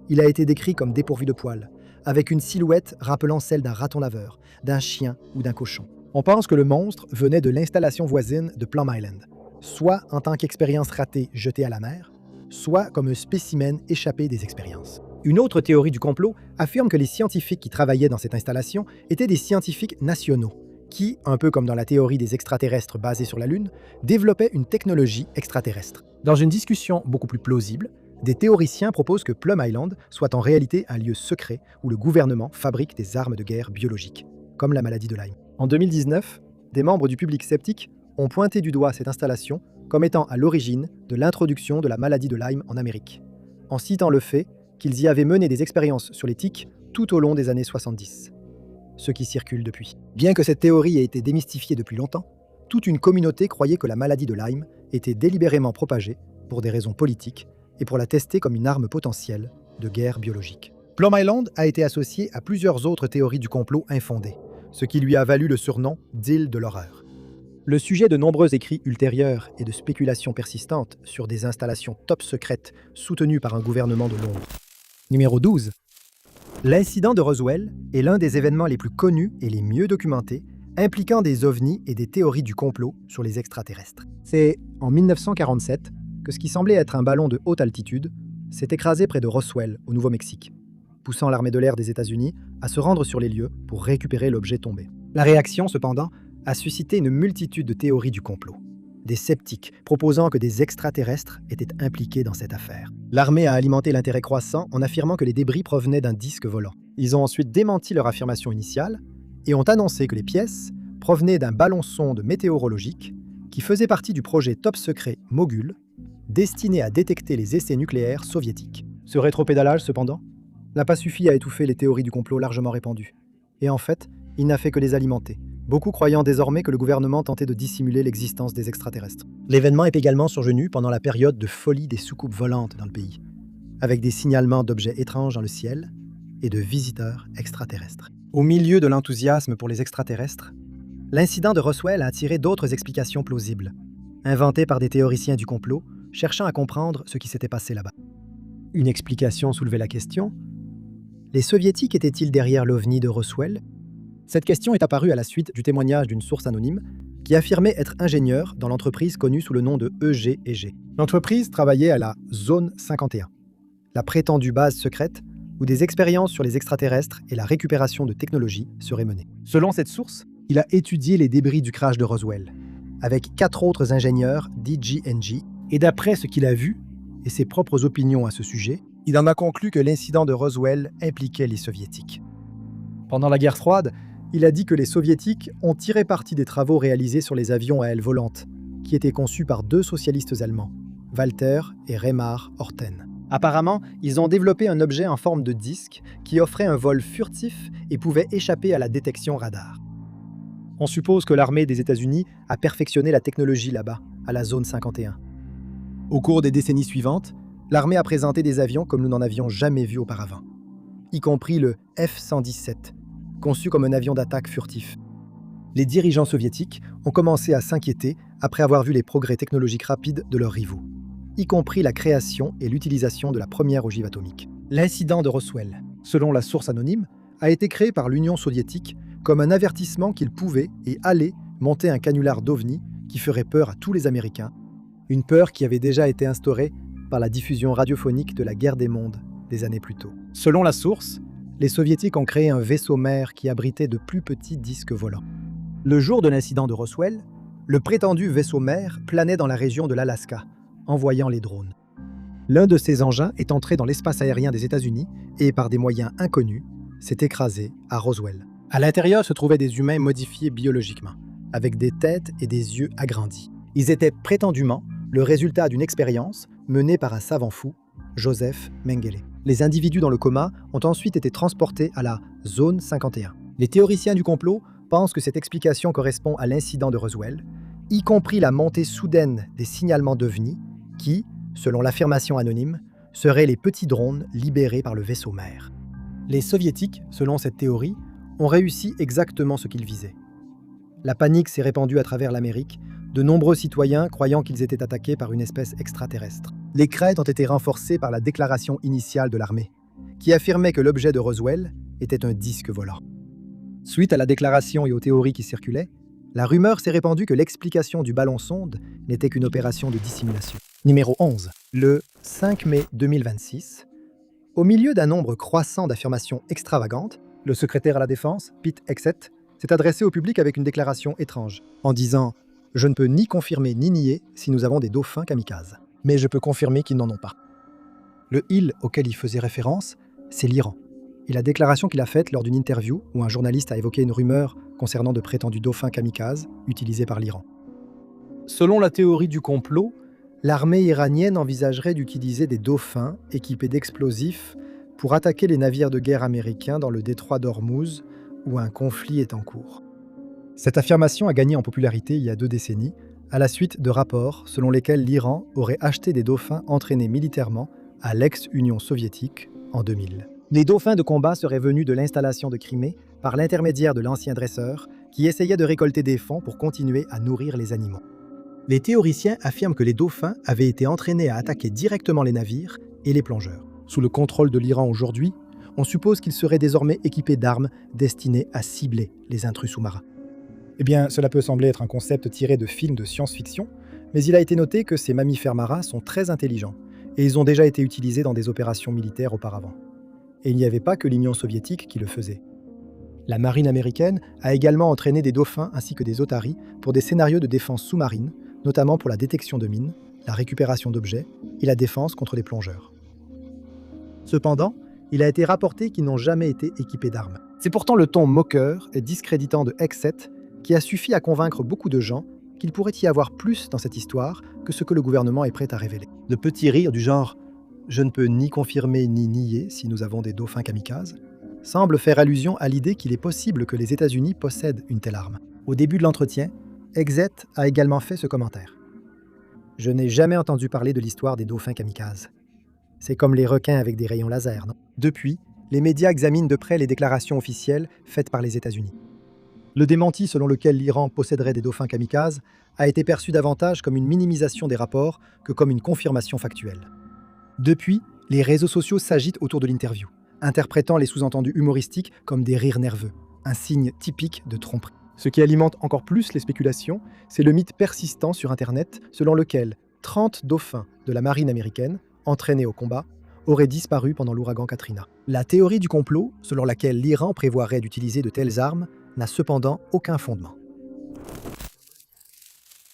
Il a été décrit comme dépourvu de poils, avec une silhouette rappelant celle d'un raton laveur, d'un chien ou d'un cochon. On pense que le monstre venait de l'installation voisine de Plum Island, soit en tant qu'expérience ratée jetée à la mer, soit comme un spécimen échappé des expériences. Une autre théorie du complot affirme que les scientifiques qui travaillaient dans cette installation étaient des scientifiques nationaux, qui, un peu comme dans la théorie des extraterrestres basée sur la Lune, développaient une technologie extraterrestre. Dans une discussion beaucoup plus plausible, des théoriciens proposent que Plum Island soit en réalité un lieu secret où le gouvernement fabrique des armes de guerre biologiques, comme la maladie de Lyme. En 2019, des membres du public sceptique ont pointé du doigt cette installation comme étant à l'origine de l'introduction de la maladie de Lyme en Amérique, en citant le fait qu'ils y avaient mené des expériences sur les tiques tout au long des années 70, ce qui circule depuis. Bien que cette théorie ait été démystifiée depuis longtemps, toute une communauté croyait que la maladie de Lyme était délibérément propagée pour des raisons politiques et pour la tester comme une arme potentielle de guerre biologique. Plum Island a été associé à plusieurs autres théories du complot infondées, ce qui lui a valu le surnom d'île de l'horreur. Le sujet de nombreux écrits ultérieurs et de spéculations persistantes sur des installations top secrètes soutenues par un gouvernement de Londres. Numéro 12. L'incident de Roswell est l'un des événements les plus connus et les mieux documentés impliquant des ovnis et des théories du complot sur les extraterrestres. C'est en 1947 que ce qui semblait être un ballon de haute altitude s'est écrasé près de Roswell, au Nouveau-Mexique, poussant l'armée de l'air des États-Unis à se rendre sur les lieux pour récupérer l'objet tombé. La réaction, cependant, a suscité une multitude de théories du complot. Des sceptiques proposant que des extraterrestres étaient impliqués dans cette affaire. L'armée a alimenté l'intérêt croissant en affirmant que les débris provenaient d'un disque volant. Ils ont ensuite démenti leur affirmation initiale et ont annoncé que les pièces provenaient d'un ballon-sonde météorologique qui faisait partie du projet top secret Mogul, destiné à détecter les essais nucléaires soviétiques. Ce rétropédalage, cependant, n'a pas suffi à étouffer les théories du complot largement répandues. Et en fait, il n'a fait que les alimenter, beaucoup croyant désormais que le gouvernement tentait de dissimuler l'existence des extraterrestres. L'événement est également survenu pendant la période de folie des soucoupes volantes dans le pays, avec des signalements d'objets étranges dans le ciel et de visiteurs extraterrestres. Au milieu de l'enthousiasme pour les extraterrestres, l'incident de Roswell a attiré d'autres explications plausibles, inventées par des théoriciens du complot cherchant à comprendre ce qui s'était passé là-bas. Une explication soulevait la question: les Soviétiques étaient-ils derrière l'OVNI de Roswell? Cette question est apparue à la suite du témoignage d'une source anonyme qui affirmait être ingénieur dans l'entreprise connue sous le nom de EG&G. L'entreprise travaillait à la Zone 51, la prétendue base secrète où des expériences sur les extraterrestres et la récupération de technologies seraient menées. Selon cette source, il a étudié les débris du crash de Roswell, avec 4 autres ingénieurs d'EG&G, et d'après ce qu'il a vu et ses propres opinions à ce sujet, il en a conclu que l'incident de Roswell impliquait les Soviétiques. Pendant la guerre froide, il a dit que les Soviétiques ont tiré parti des travaux réalisés sur les avions à ailes volantes, qui étaient conçus par 2 socialistes allemands, Walter et Reimar Orten. Apparemment, ils ont développé un objet en forme de disque qui offrait un vol furtif et pouvait échapper à la détection radar. On suppose que l'armée des États-Unis a perfectionné la technologie là-bas, à la zone 51. Au cours des décennies suivantes, l'armée a présenté des avions comme nous n'en avions jamais vu auparavant, y compris le F-117, conçu comme un avion d'attaque furtif. Les dirigeants soviétiques ont commencé à s'inquiéter après avoir vu les progrès technologiques rapides de leurs rivaux, y compris la création et l'utilisation de la première ogive atomique. L'incident de Roswell, selon la source anonyme, a été créé par l'Union soviétique comme un avertissement qu'il pouvait et allait monter un canular d'OVNI qui ferait peur à tous les Américains, une peur qui avait déjà été instaurée par la diffusion radiophonique de la guerre des mondes des années plus tôt. Selon la source, les Soviétiques ont créé un vaisseau-mère qui abritait de plus petits disques volants. Le jour de l'incident de Roswell, le prétendu vaisseau-mère planait dans la région de l'Alaska, envoyant les drones. L'un de ces engins est entré dans l'espace aérien des États-Unis et, par des moyens inconnus, s'est écrasé à Roswell. À l'intérieur se trouvaient des humains modifiés biologiquement, avec des têtes et des yeux agrandis. Ils étaient prétendument le résultat d'une expérience menée par un savant fou, Joseph Mengele. Les individus dans le coma ont ensuite été transportés à la Zone 51. Les théoriciens du complot pensent que cette explication correspond à l'incident de Roswell, y compris la montée soudaine des signalements d'OVNI qui, selon l'affirmation anonyme, seraient les petits drones libérés par le vaisseau mère. Les soviétiques, selon cette théorie, ont réussi exactement ce qu'ils visaient. La panique s'est répandue à travers l'Amérique, de nombreux citoyens croyant qu'ils étaient attaqués par une espèce extraterrestre. Les craintes ont été renforcées par la déclaration initiale de l'armée, qui affirmait que l'objet de Roswell était un disque volant. Suite à la déclaration et aux théories qui circulaient, la rumeur s'est répandue que l'explication du ballon-sonde n'était qu'une opération de dissimulation. Numéro 11. Le 5 mai 2026, au milieu d'un nombre croissant d'affirmations extravagantes, le secrétaire à la Défense, Pete Hegseth, s'est adressé au public avec une déclaration étrange, en disant « Je ne peux ni confirmer ni nier si nous avons des dauphins kamikazes, mais je peux confirmer qu'ils n'en ont pas. » Le « il » auquel il faisait référence, c'est l'Iran. Et la déclaration qu'il a faite lors d'une interview où un journaliste a évoqué une rumeur concernant de prétendus dauphins kamikazes utilisés par l'Iran. Selon la théorie du complot, l'armée iranienne envisagerait d'utiliser des dauphins équipés d'explosifs pour attaquer les navires de guerre américains dans le détroit d'Ormuz, où un conflit est en cours. Cette affirmation a gagné en popularité il y a 2 décennies, à la suite de rapports selon lesquels l'Iran aurait acheté des dauphins entraînés militairement à l'ex-Union soviétique en 2000. Les dauphins de combat seraient venus de l'installation de Crimée par l'intermédiaire de l'ancien dresseur qui essayait de récolter des fonds pour continuer à nourrir les animaux. Les théoriciens affirment que les dauphins avaient été entraînés à attaquer directement les navires et les plongeurs. Sous le contrôle de l'Iran aujourd'hui, on suppose qu'ils seraient désormais équipés d'armes destinées à cibler les intrus sous-marins. Eh bien, cela peut sembler être un concept tiré de films de science-fiction, mais il a été noté que ces mammifères marins sont très intelligents et ils ont déjà été utilisés dans des opérations militaires auparavant. Et il n'y avait pas que l'Union soviétique qui le faisait. La marine américaine a également entraîné des dauphins ainsi que des otaries pour des scénarios de défense sous-marine, notamment pour la détection de mines, la récupération d'objets et la défense contre les plongeurs. Cependant, il a été rapporté qu'ils n'ont jamais été équipés d'armes. C'est pourtant le ton moqueur et discréditant de Hegseth qui a suffi à convaincre beaucoup de gens qu'il pourrait y avoir plus dans cette histoire que ce que le gouvernement est prêt à révéler. De petits rires du genre « je ne peux ni confirmer ni nier si nous avons des dauphins kamikazes » semble faire allusion à l'idée qu'il est possible que les États-Unis possèdent une telle arme. Au début de l'entretien, Hegseth a également fait ce commentaire. « Je n'ai jamais entendu parler de l'histoire des dauphins kamikazes. C'est comme les requins avec des rayons laser, non ?» Depuis, les médias examinent de près les déclarations officielles faites par les États-Unis. Le démenti selon lequel l'Iran posséderait des dauphins kamikazes a été perçu davantage comme une minimisation des rapports que comme une confirmation factuelle. Depuis, les réseaux sociaux s'agitent autour de l'interview, interprétant les sous-entendus humoristiques comme des rires nerveux, un signe typique de tromperie. Ce qui alimente encore plus les spéculations, c'est le mythe persistant sur Internet selon lequel 30 dauphins de la marine américaine, entraînés au combat, auraient disparu pendant l'ouragan Katrina. La théorie du complot, selon laquelle l'Iran prévoirait d'utiliser de telles armes, n'a cependant aucun fondement.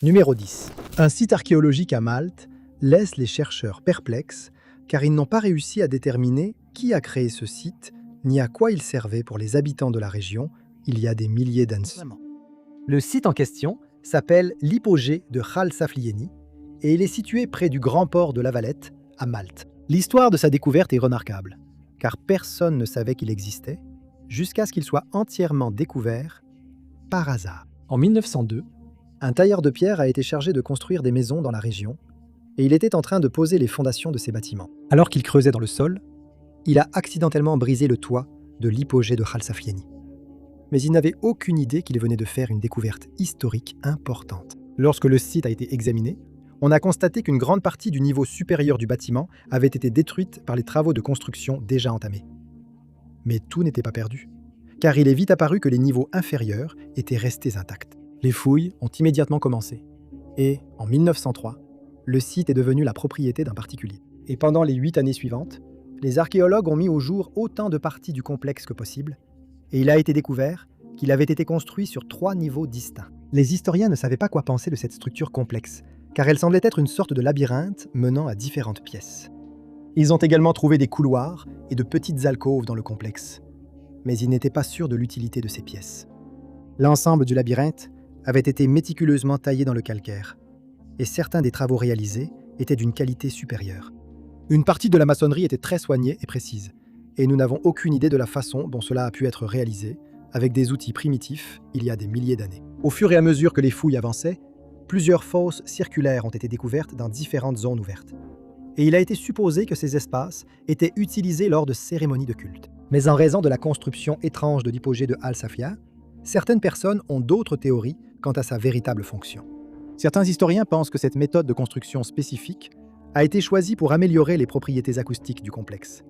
Numéro 10. Un site archéologique à Malte laisse les chercheurs perplexes car ils n'ont pas réussi à déterminer qui a créé ce site ni à quoi il servait pour les habitants de la région il y a des milliers d'années. Le site en question s'appelle l'hypogée de Khal Saflieni et il est situé près du grand port de La Valette, à Malte. L'histoire de sa découverte est remarquable, car personne ne savait qu'il existait, jusqu'à ce qu'il soit entièrement découvert par hasard. En 1902, un tailleur de pierre a été chargé de construire des maisons dans la région, et il était en train de poser les fondations de ces bâtiments. Alors qu'il creusait dans le sol, il a accidentellement brisé le toit de l'hypogée de Khal Saflieni. Mais il n'avait aucune idée qu'il venait de faire une découverte historique importante. Lorsque le site a été examiné, on a constaté qu'une grande partie du niveau supérieur du bâtiment avait été détruite par les travaux de construction déjà entamés. Mais tout n'était pas perdu, car il est vite apparu que les niveaux inférieurs étaient restés intacts. Les fouilles ont immédiatement commencé, et, en 1903, le site est devenu la propriété d'un particulier. Et pendant les 8 années suivantes, les archéologues ont mis au jour autant de parties du complexe que possible, et il a été découvert qu'il avait été construit sur 3 niveaux distincts. Les historiens ne savaient pas quoi penser de cette structure complexe, car elle semblait être une sorte de labyrinthe menant à différentes pièces. Ils ont également trouvé des couloirs et de petites alcôves dans le complexe, mais ils n'étaient pas sûrs de l'utilité de ces pièces. L'ensemble du labyrinthe avait été méticuleusement taillé dans le calcaire, et certains des travaux réalisés étaient d'une qualité supérieure. Une partie de la maçonnerie était très soignée et précise, et nous n'avons aucune idée de la façon dont cela a pu être réalisé, avec des outils primitifs il y a des milliers d'années. Au fur et à mesure que les fouilles avançaient, Plusieurs fosses circulaires ont été découvertes dans différentes zones ouvertes. Et il a été supposé que ces espaces étaient utilisés lors de cérémonies de culte. Mais en raison de la construction étrange de l'hypogée de Al-Safia, certaines personnes ont d'autres théories quant à sa véritable fonction. Certains historiens pensent que cette méthode de construction spécifique a été choisie pour améliorer les propriétés acoustiques du complexe,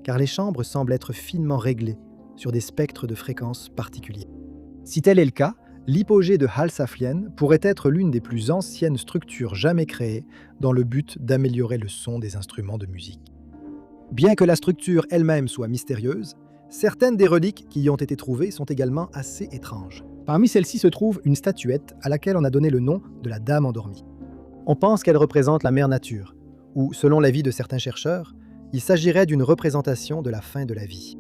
car les chambres semblent être finement réglées sur des spectres de fréquences particuliers. Si tel est le cas, l'hypogée de Al-Saflian pourrait être l'une des plus anciennes structures jamais créées dans le but d'améliorer le son des instruments de musique. Bien que la structure elle-même soit mystérieuse, certaines des reliques qui y ont été trouvées sont également assez étranges. Parmi celles-ci se trouve une statuette à laquelle on a donné le nom de la Dame endormie. On pense qu'elle représente la mère nature, ou, selon l'avis de certains chercheurs, il s'agirait d'une représentation de la fin de la vie.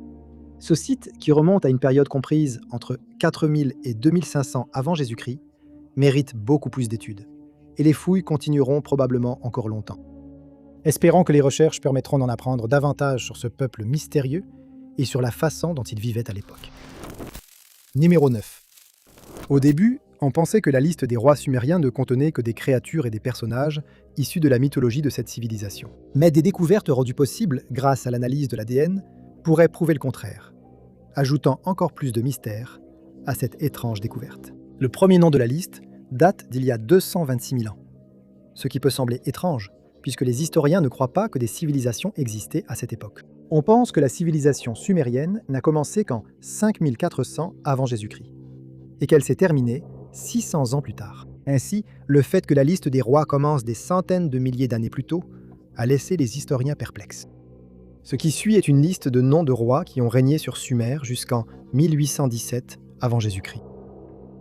Ce site, qui remonte à une période comprise entre 4000 et 2500 avant Jésus-Christ, mérite beaucoup plus d'études, et les fouilles continueront probablement encore longtemps. Espérons que les recherches permettront d'en apprendre davantage sur ce peuple mystérieux et sur la façon dont il vivait à l'époque. Numéro 9. Au début, on pensait que la liste des rois sumériens ne contenait que des créatures et des personnages issus de la mythologie de cette civilisation. Mais des découvertes rendues possibles grâce à l'analyse de l'ADN pourraient prouver le contraire, ajoutant encore plus de mystère à cette étrange découverte. Le premier nom de la liste date d'il y a 226 000 ans, ce qui peut sembler étrange, puisque les historiens ne croient pas que des civilisations existaient à cette époque. On pense que la civilisation sumérienne n'a commencé qu'en 5400 avant Jésus-Christ, et qu'elle s'est terminée 600 ans plus tard. Ainsi, le fait que la liste des rois commence des centaines de milliers d'années plus tôt a laissé les historiens perplexes. Ce qui suit est une liste de noms de rois qui ont régné sur Sumer jusqu'en 1817 avant Jésus-Christ.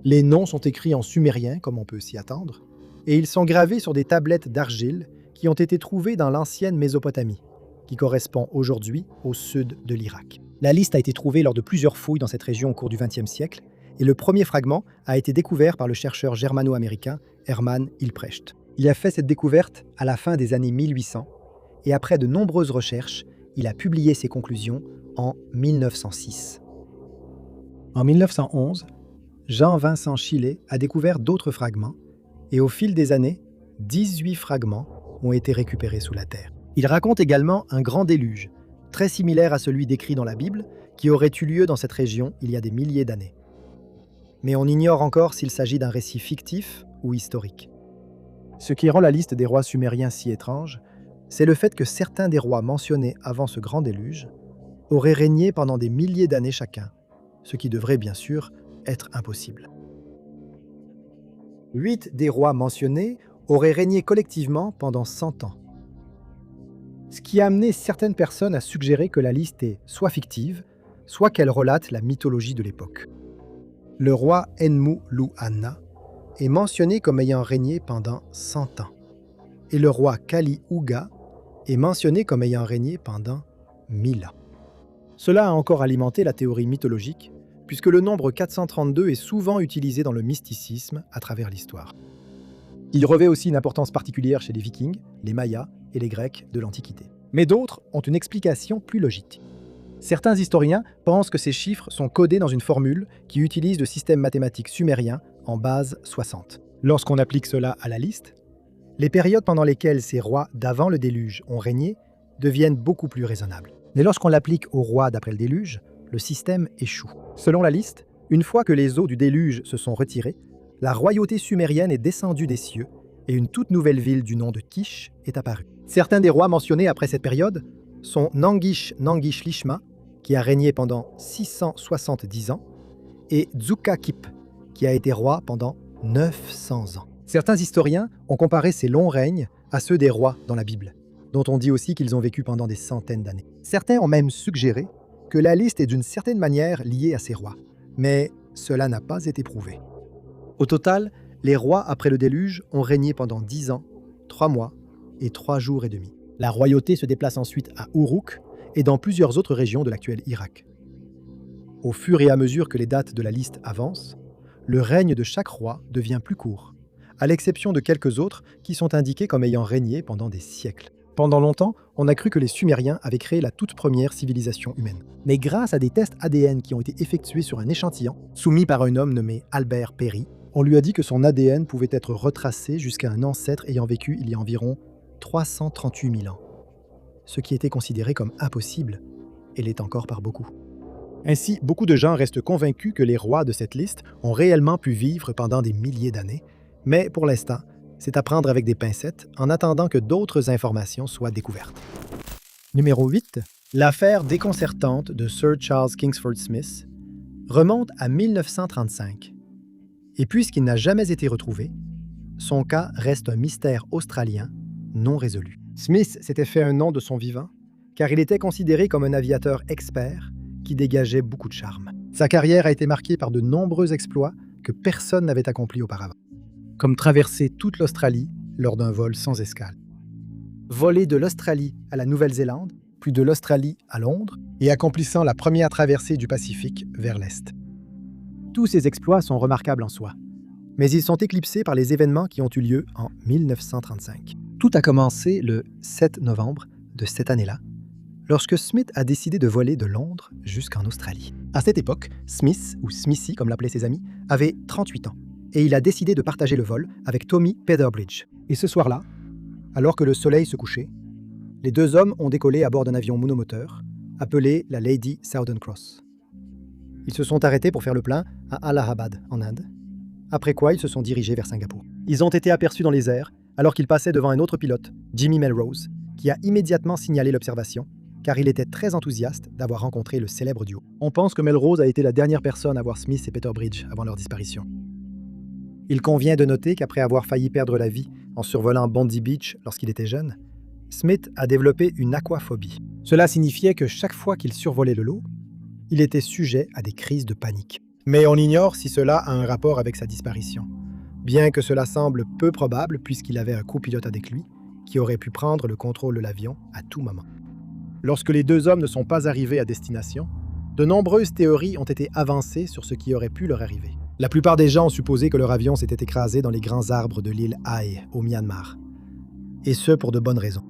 Les noms sont écrits en sumérien, comme on peut s'y attendre, et ils sont gravés sur des tablettes d'argile qui ont été trouvées dans l'ancienne Mésopotamie, qui correspond aujourd'hui au sud de l'Irak. La liste a été trouvée lors de plusieurs fouilles dans cette région au cours du XXe siècle, et le premier fragment a été découvert par le chercheur germano-américain Hermann Hilprecht. Il a fait cette découverte à la fin des années 1800, et après de nombreuses recherches, il a publié ses conclusions en 1906. En 1911, Jean-Vincent Chillet a découvert d'autres fragments, et au fil des années, 18 fragments ont été récupérés sous la terre. Il raconte également un grand déluge, très similaire à celui décrit dans la Bible, qui aurait eu lieu dans cette région il y a des milliers d'années. Mais on ignore encore s'il s'agit d'un récit fictif ou historique. Ce qui rend la liste des rois sumériens si étrange, c'est le fait que certains des rois mentionnés avant ce grand déluge auraient régné pendant des milliers d'années chacun, ce qui devrait bien sûr être impossible. 8 des rois mentionnés auraient régné collectivement pendant 100 ans. Ce qui a amené certaines personnes à suggérer que la liste est soit fictive, soit qu'elle relate la mythologie de l'époque. Le roi Enmu-Lu-Anna est mentionné comme ayant régné pendant 100 ans, et le roi Kali-Uga est mentionné comme ayant régné pendant 1000 ans. Cela a encore alimenté la théorie mythologique, puisque le nombre 432 est souvent utilisé dans le mysticisme à travers l'histoire. Il revêt aussi une importance particulière chez les Vikings, les Mayas et les Grecs de l'Antiquité. Mais d'autres ont une explication plus logique. Certains historiens pensent que ces chiffres sont codés dans une formule qui utilise le système mathématique sumérien en base 60. Lorsqu'on applique cela à la liste, les périodes pendant lesquelles ces rois d'avant le déluge ont régné deviennent beaucoup plus raisonnables. Mais lorsqu'on l'applique aux rois d'après le déluge, le système échoue. Selon la liste, une fois que les eaux du déluge se sont retirées, la royauté sumérienne est descendue des cieux et une toute nouvelle ville du nom de Kish est apparue. Certains des rois mentionnés après cette période sont Nangish-Nangish-Lishma, qui a régné pendant 670 ans, et Tsukakip, qui a été roi pendant 900 ans. Certains historiens ont comparé ces longs règnes à ceux des rois dans la Bible, dont on dit aussi qu'ils ont vécu pendant des centaines d'années. Certains ont même suggéré que la liste est d'une certaine manière liée à ces rois, mais cela n'a pas été prouvé. Au total, les rois après le déluge ont régné pendant 10 ans, 3 mois et 3 jours et demi. La royauté se déplace ensuite à Uruk et dans plusieurs autres régions de l'actuel Irak. Au fur et à mesure que les dates de la liste avancent, le règne de chaque roi devient plus court, à l'exception de quelques autres qui sont indiqués comme ayant régné pendant des siècles. Pendant longtemps, on a cru que les Sumériens avaient créé la toute première civilisation humaine. Mais grâce à des tests ADN qui ont été effectués sur un échantillon, soumis par un homme nommé Albert Perry, On lui a dit que son ADN pouvait être retracé jusqu'à un ancêtre ayant vécu il y a environ 338 000 ans, ce qui était considéré comme impossible, et l'est encore par beaucoup. Ainsi, beaucoup de gens restent convaincus que les rois de cette liste ont réellement pu vivre pendant des milliers d'années, mais pour l'instant, c'est à prendre avec des pincettes en attendant que d'autres informations soient découvertes. Numéro 8. L'affaire déconcertante de Sir Charles Kingsford Smith remonte à 1935. Et puisqu'il n'a jamais été retrouvé, son cas reste un mystère australien non résolu. Smith s'était fait un nom de son vivant, car il était considéré comme un aviateur expert qui dégageait beaucoup de charme. Sa carrière a été marquée par de nombreux exploits que personne n'avait accomplis auparavant, comme traverser toute l'Australie lors d'un vol sans escale, voler de l'Australie à la Nouvelle-Zélande, puis de l'Australie à Londres, et accomplissant la première traversée du Pacifique vers l'Est. Tous ces exploits sont remarquables en soi, mais ils sont éclipsés par les événements qui ont eu lieu en 1935. Tout a commencé le 7 novembre de cette année-là, lorsque Smith a décidé de voler de Londres jusqu'en Australie. À cette époque, Smith, ou Smithy comme l'appelaient ses amis, avait 38 ans, et il a décidé de partager le vol avec Tommy Petherbridge. Et ce soir-là, alors que le soleil se couchait, les deux hommes ont décollé à bord d'un avion monomoteur, appelé la Lady Southern Cross. Ils se sont arrêtés pour faire le plein à Allahabad, en Inde, après quoi ils se sont dirigés vers Singapour. Ils ont été aperçus dans les airs alors qu'ils passaient devant un autre pilote, Jimmy Melrose, qui a immédiatement signalé l'observation, car il était très enthousiaste d'avoir rencontré le célèbre duo. On pense que Melrose a été la dernière personne à voir Smith et Petherbridge avant leur disparition. Il convient de noter qu'après avoir failli perdre la vie en survolant Bondi Beach lorsqu'il était jeune, Smith a développé une aquaphobie. Cela signifiait que chaque fois qu'il survolait le lot, il était sujet à des crises de panique. Mais on ignore si cela a un rapport avec sa disparition, bien que cela semble peu probable puisqu'il avait un copilote avec lui qui aurait pu prendre le contrôle de l'avion à tout moment. Lorsque les deux hommes ne sont pas arrivés à destination, de nombreuses théories ont été avancées sur ce qui aurait pu leur arriver. La plupart des gens ont supposé que leur avion s'était écrasé dans les grands arbres de l'île Hai, au Myanmar. Et ce pour de bonnes raisons.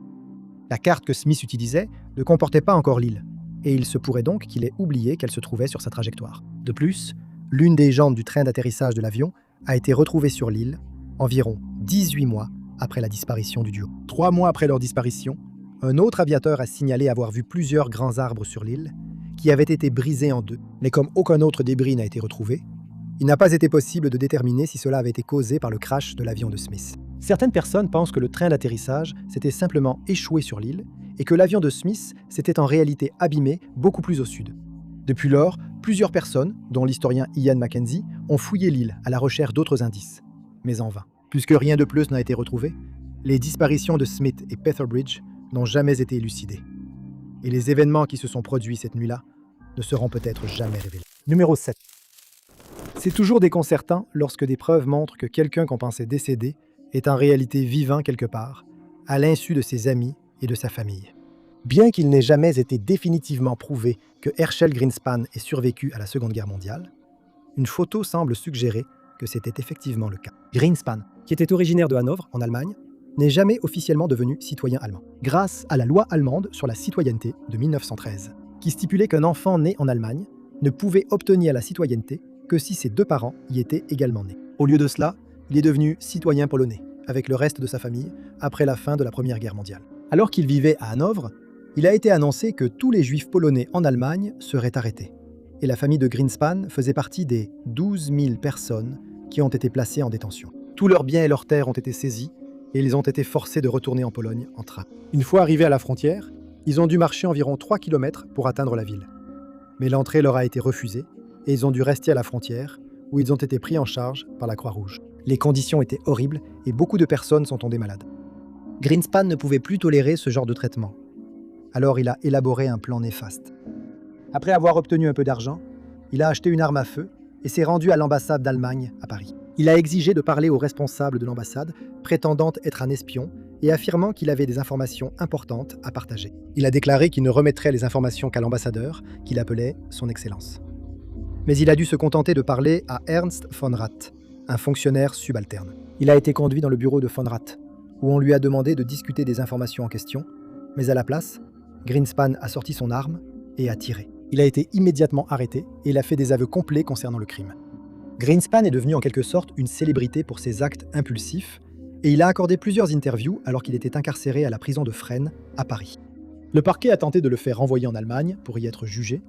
La carte que Smith utilisait ne comportait pas encore l'île, et il se pourrait donc qu'il ait oublié qu'elle se trouvait sur sa trajectoire. De plus, l'une des jambes du train d'atterrissage de l'avion a été retrouvée sur l'île environ 18 mois après la disparition du duo. 3 mois après leur disparition, un autre aviateur a signalé avoir vu plusieurs grands arbres sur l'île qui avaient été brisés en deux. Mais comme aucun autre débris n'a été retrouvé, il n'a pas été possible de déterminer si cela avait été causé par le crash de l'avion de Smith. Certaines personnes pensent que le train d'atterrissage s'était simplement échoué sur l'île et que l'avion de Smith s'était en réalité abîmé beaucoup plus au sud. Depuis lors, plusieurs personnes, dont l'historien Ian Mackenzie, ont fouillé l'île à la recherche d'autres indices, mais en vain. Puisque rien de plus n'a été retrouvé, les disparitions de Smith et Petherbridge n'ont jamais été élucidées. Et les événements qui se sont produits cette nuit-là ne seront peut-être jamais révélés. Numéro 7. C'est toujours déconcertant lorsque des preuves montrent que quelqu'un qu'on pensait décédé est en réalité vivant quelque part, à l'insu de ses amis et de sa famille. Bien qu'il n'ait jamais été définitivement prouvé que Herschel Greenspan ait survécu à la Seconde Guerre mondiale, une photo semble suggérer que c'était effectivement le cas. Greenspan, qui était originaire de Hanovre, en Allemagne, n'est jamais officiellement devenu citoyen allemand, grâce à la loi allemande sur la citoyenneté de 1913, qui stipulait qu'un enfant né en Allemagne ne pouvait obtenir la citoyenneté que si ses deux parents y étaient également nés. Au lieu de cela, il est devenu citoyen polonais, avec le reste de sa famille, après la fin de la Première Guerre mondiale. Alors qu'il vivait à Hanovre, il a été annoncé que tous les Juifs polonais en Allemagne seraient arrêtés. Et la famille de Greenspan faisait partie des 12 000 personnes qui ont été placées en détention. Tous leurs biens et leurs terres ont été saisis et ils ont été forcés de retourner en Pologne en train. Une fois arrivés à la frontière, ils ont dû marcher environ 3 km pour atteindre la ville. Mais l'entrée leur a été refusée et ils ont dû rester à la frontière où ils ont été pris en charge par la Croix-Rouge. Les conditions étaient horribles et beaucoup de personnes sont tombées malades. Greenspan ne pouvait plus tolérer ce genre de traitement. Alors il a élaboré un plan néfaste. Après avoir obtenu un peu d'argent, il a acheté une arme à feu et s'est rendu à l'ambassade d'Allemagne à Paris. Il a exigé de parler au responsable de l'ambassade, prétendant être un espion et affirmant qu'il avait des informations importantes à partager. Il a déclaré qu'il ne remettrait les informations qu'à l'ambassadeur, qu'il appelait son Excellence. Mais il a dû se contenter de parler à Ernst von Rath, un fonctionnaire subalterne. Il a été conduit dans le bureau de von Rath, où on lui a demandé de discuter des informations en question, mais à la place, Greenspan a sorti son arme et a tiré. Il a été immédiatement arrêté et il a fait des aveux complets concernant le crime. Greenspan est devenu en quelque sorte une célébrité pour ses actes impulsifs, et il a accordé plusieurs interviews alors qu'il était incarcéré à la prison de Fresnes, à Paris. Le parquet a tenté de le faire renvoyer en Allemagne pour y être jugé,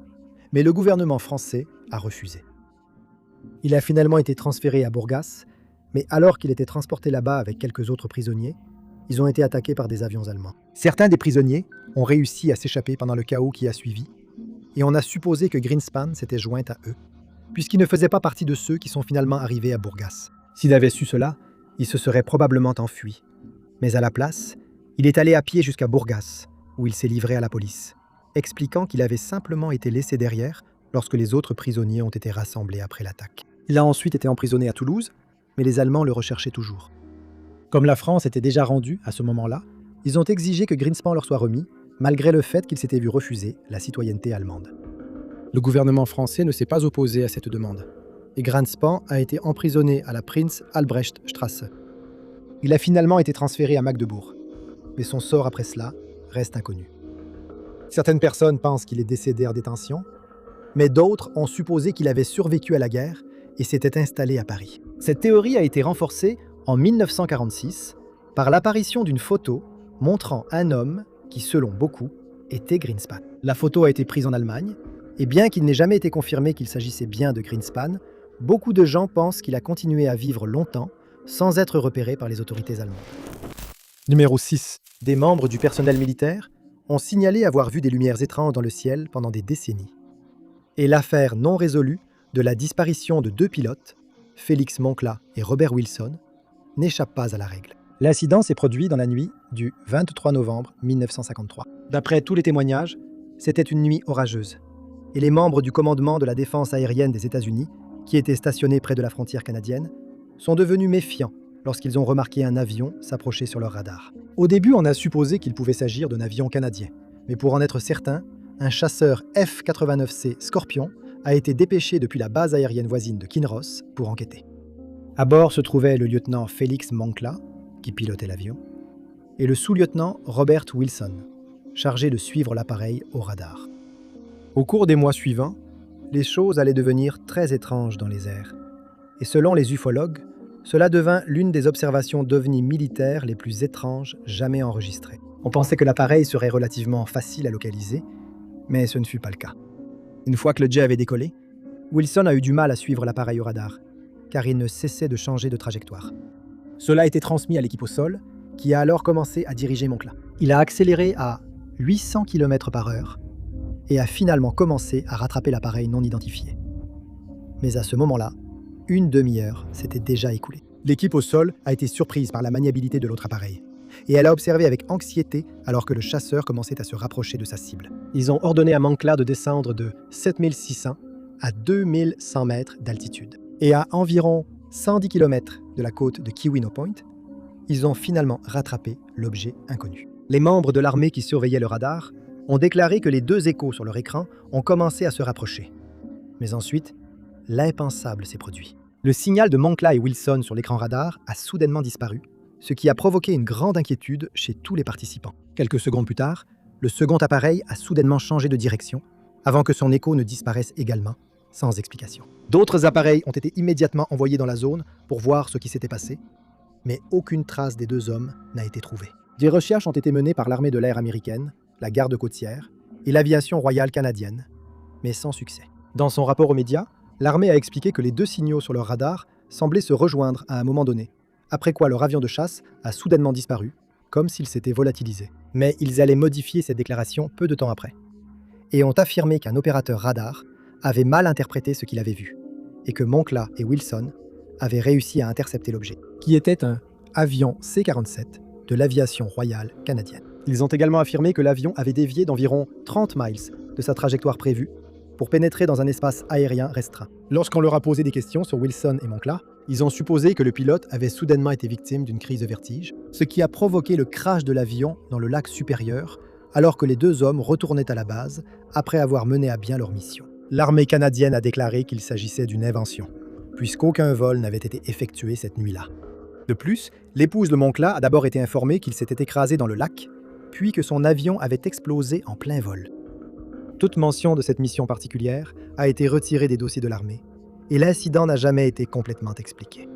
mais le gouvernement français a refusé. Il a finalement été transféré à Burgas, mais alors qu'il était transporté là-bas avec quelques autres prisonniers, ils ont été attaqués par des avions allemands. Certains des prisonniers ont réussi à s'échapper pendant le chaos qui a suivi, et on a supposé que Greenspan s'était joint à eux, puisqu'il ne faisait pas partie de ceux qui sont finalement arrivés à Burgas. S'il avait su cela, il se serait probablement enfui. Mais à la place, il est allé à pied jusqu'à Burgas, où il s'est livré à la police, expliquant qu'il avait simplement été laissé derrière lorsque les autres prisonniers ont été rassemblés après l'attaque. Il a ensuite été emprisonné à Toulouse, mais les Allemands le recherchaient toujours. Comme la France était déjà rendue à ce moment-là, ils ont exigé que Greenspan leur soit remis, malgré le fait qu'il s'était vu refuser la citoyenneté allemande. Le gouvernement français ne s'est pas opposé à cette demande, et Greenspan a été emprisonné à la Prinz-Albrecht-Straße. Il a finalement été transféré à Magdebourg, mais son sort après cela reste inconnu. Certaines personnes pensent qu'il est décédé en détention, mais d'autres ont supposé qu'il avait survécu à la guerre et s'était installé à Paris. Cette théorie a été renforcée en 1946 par l'apparition d'une photo montrant un homme qui, selon beaucoup, était Greenspan. La photo a été prise en Allemagne, et bien qu'il n'ait jamais été confirmé qu'il s'agissait bien de Greenspan, beaucoup de gens pensent qu'il a continué à vivre longtemps sans être repéré par les autorités allemandes. Numéro 6. Des membres du personnel militaire ont signalé avoir vu des lumières étranges dans le ciel pendant des décennies. Et l'affaire non résolue de la disparition de 2 pilotes, Félix Moncla et Robert Wilson, n'échappe pas à la règle. L'incident s'est produit dans la nuit du 23 novembre 1953. D'après tous les témoignages, c'était une nuit orageuse, et les membres du commandement de la défense aérienne des États-Unis, qui étaient stationnés près de la frontière canadienne, sont devenus méfiants lorsqu'ils ont remarqué un avion s'approcher sur leur radar. Au début, on a supposé qu'il pouvait s'agir d'un avion canadien, mais pour en être certain, un chasseur F-89C Scorpion a été dépêché depuis la base aérienne voisine de Kinross pour enquêter. À bord se trouvait le lieutenant Félix Moncla, qui pilotait l'avion, et le sous-lieutenant Robert Wilson, chargé de suivre l'appareil au radar. Au cours des mois suivants, les choses allaient devenir très étranges dans les airs, et selon les ufologues, cela devint l'une des observations d'ovnis militaires les plus étranges jamais enregistrées. On pensait que l'appareil serait relativement facile à localiser, mais ce ne fut pas le cas. Une fois que le jet avait décollé, Wilson a eu du mal à suivre l'appareil au radar, car il ne cessait de changer de trajectoire. Cela a été transmis à l'équipe au sol, qui a alors commencé à diriger Moncla. Il a accéléré à 800 km/h et a finalement commencé à rattraper l'appareil non identifié. Mais à ce moment-là, une demi-heure s'était déjà écoulée. L'équipe au sol a été surprise par la maniabilité de l'autre appareil, et elle a observé avec anxiété alors que le chasseur commençait à se rapprocher de sa cible. Ils ont ordonné à Moncla de descendre de 7600 à 2100 mètres d'altitude. Et à environ 110 km de la côte de Keweenaw Point, ils ont finalement rattrapé l'objet inconnu. Les membres de l'armée qui surveillaient le radar ont déclaré que les 2 échos sur leur écran ont commencé à se rapprocher. Mais ensuite, l'impensable s'est produit. Le signal de Moncla et Wilson sur l'écran radar a soudainement disparu, ce qui a provoqué une grande inquiétude chez tous les participants. Quelques secondes plus tard, le second appareil a soudainement changé de direction, avant que son écho ne disparaisse également, sans explication. D'autres appareils ont été immédiatement envoyés dans la zone pour voir ce qui s'était passé, mais aucune trace des 2 hommes n'a été trouvée. Des recherches ont été menées par l'armée de l'air américaine, la garde côtière et l'aviation royale canadienne, mais sans succès. Dans son rapport aux médias, l'armée a expliqué que les 2 signaux sur leur radar semblaient se rejoindre à un moment donné, après quoi leur avion de chasse a soudainement disparu, comme s'il s'était volatilisé. Mais ils allaient modifier cette déclaration peu de temps après, et ont affirmé qu'un opérateur radar avait mal interprété ce qu'il avait vu, et que Moncla et Wilson avaient réussi à intercepter l'objet, qui était un avion C-47 de l'aviation royale canadienne. Ils ont également affirmé que l'avion avait dévié d'environ 30 miles de sa trajectoire prévue pour pénétrer dans un espace aérien restreint. Lorsqu'on leur a posé des questions sur Wilson et Moncla, ils ont supposé que le pilote avait soudainement été victime d'une crise de vertige, ce qui a provoqué le crash de l'avion dans le lac supérieur, alors que les 2 hommes retournaient à la base après avoir mené à bien leur mission. L'armée canadienne a déclaré qu'il s'agissait d'une invention, puisqu'aucun vol n'avait été effectué cette nuit-là. De plus, l'épouse de Moncla a d'abord été informée qu'il s'était écrasé dans le lac, puis que son avion avait explosé en plein vol. Toute mention de cette mission particulière a été retirée des dossiers de l'armée, et l'incident n'a jamais été complètement expliqué.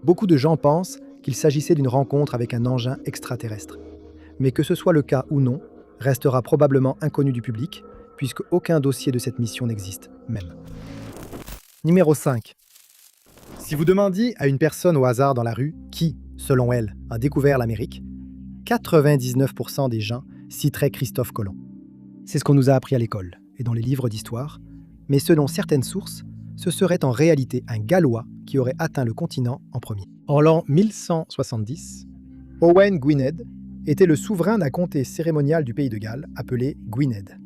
Beaucoup de gens pensent qu'il s'agissait d'une rencontre avec un engin extraterrestre. Mais que ce soit le cas ou non, restera probablement inconnu du public, puisque aucun dossier de cette mission n'existe même. Numéro 5. Si vous demandiez à une personne au hasard dans la rue qui, selon elle, a découvert l'Amérique, 99% des gens citeraient Christophe Colomb. C'est ce qu'on nous a appris à l'école et dans les livres d'histoire, mais selon certaines sources, ce serait en réalité un Gallois qui aurait atteint le continent en premier. En l'an 1170, Owain Gwynedd était le souverain d'un comté cérémonial du pays de Galles appelé Gwynedd.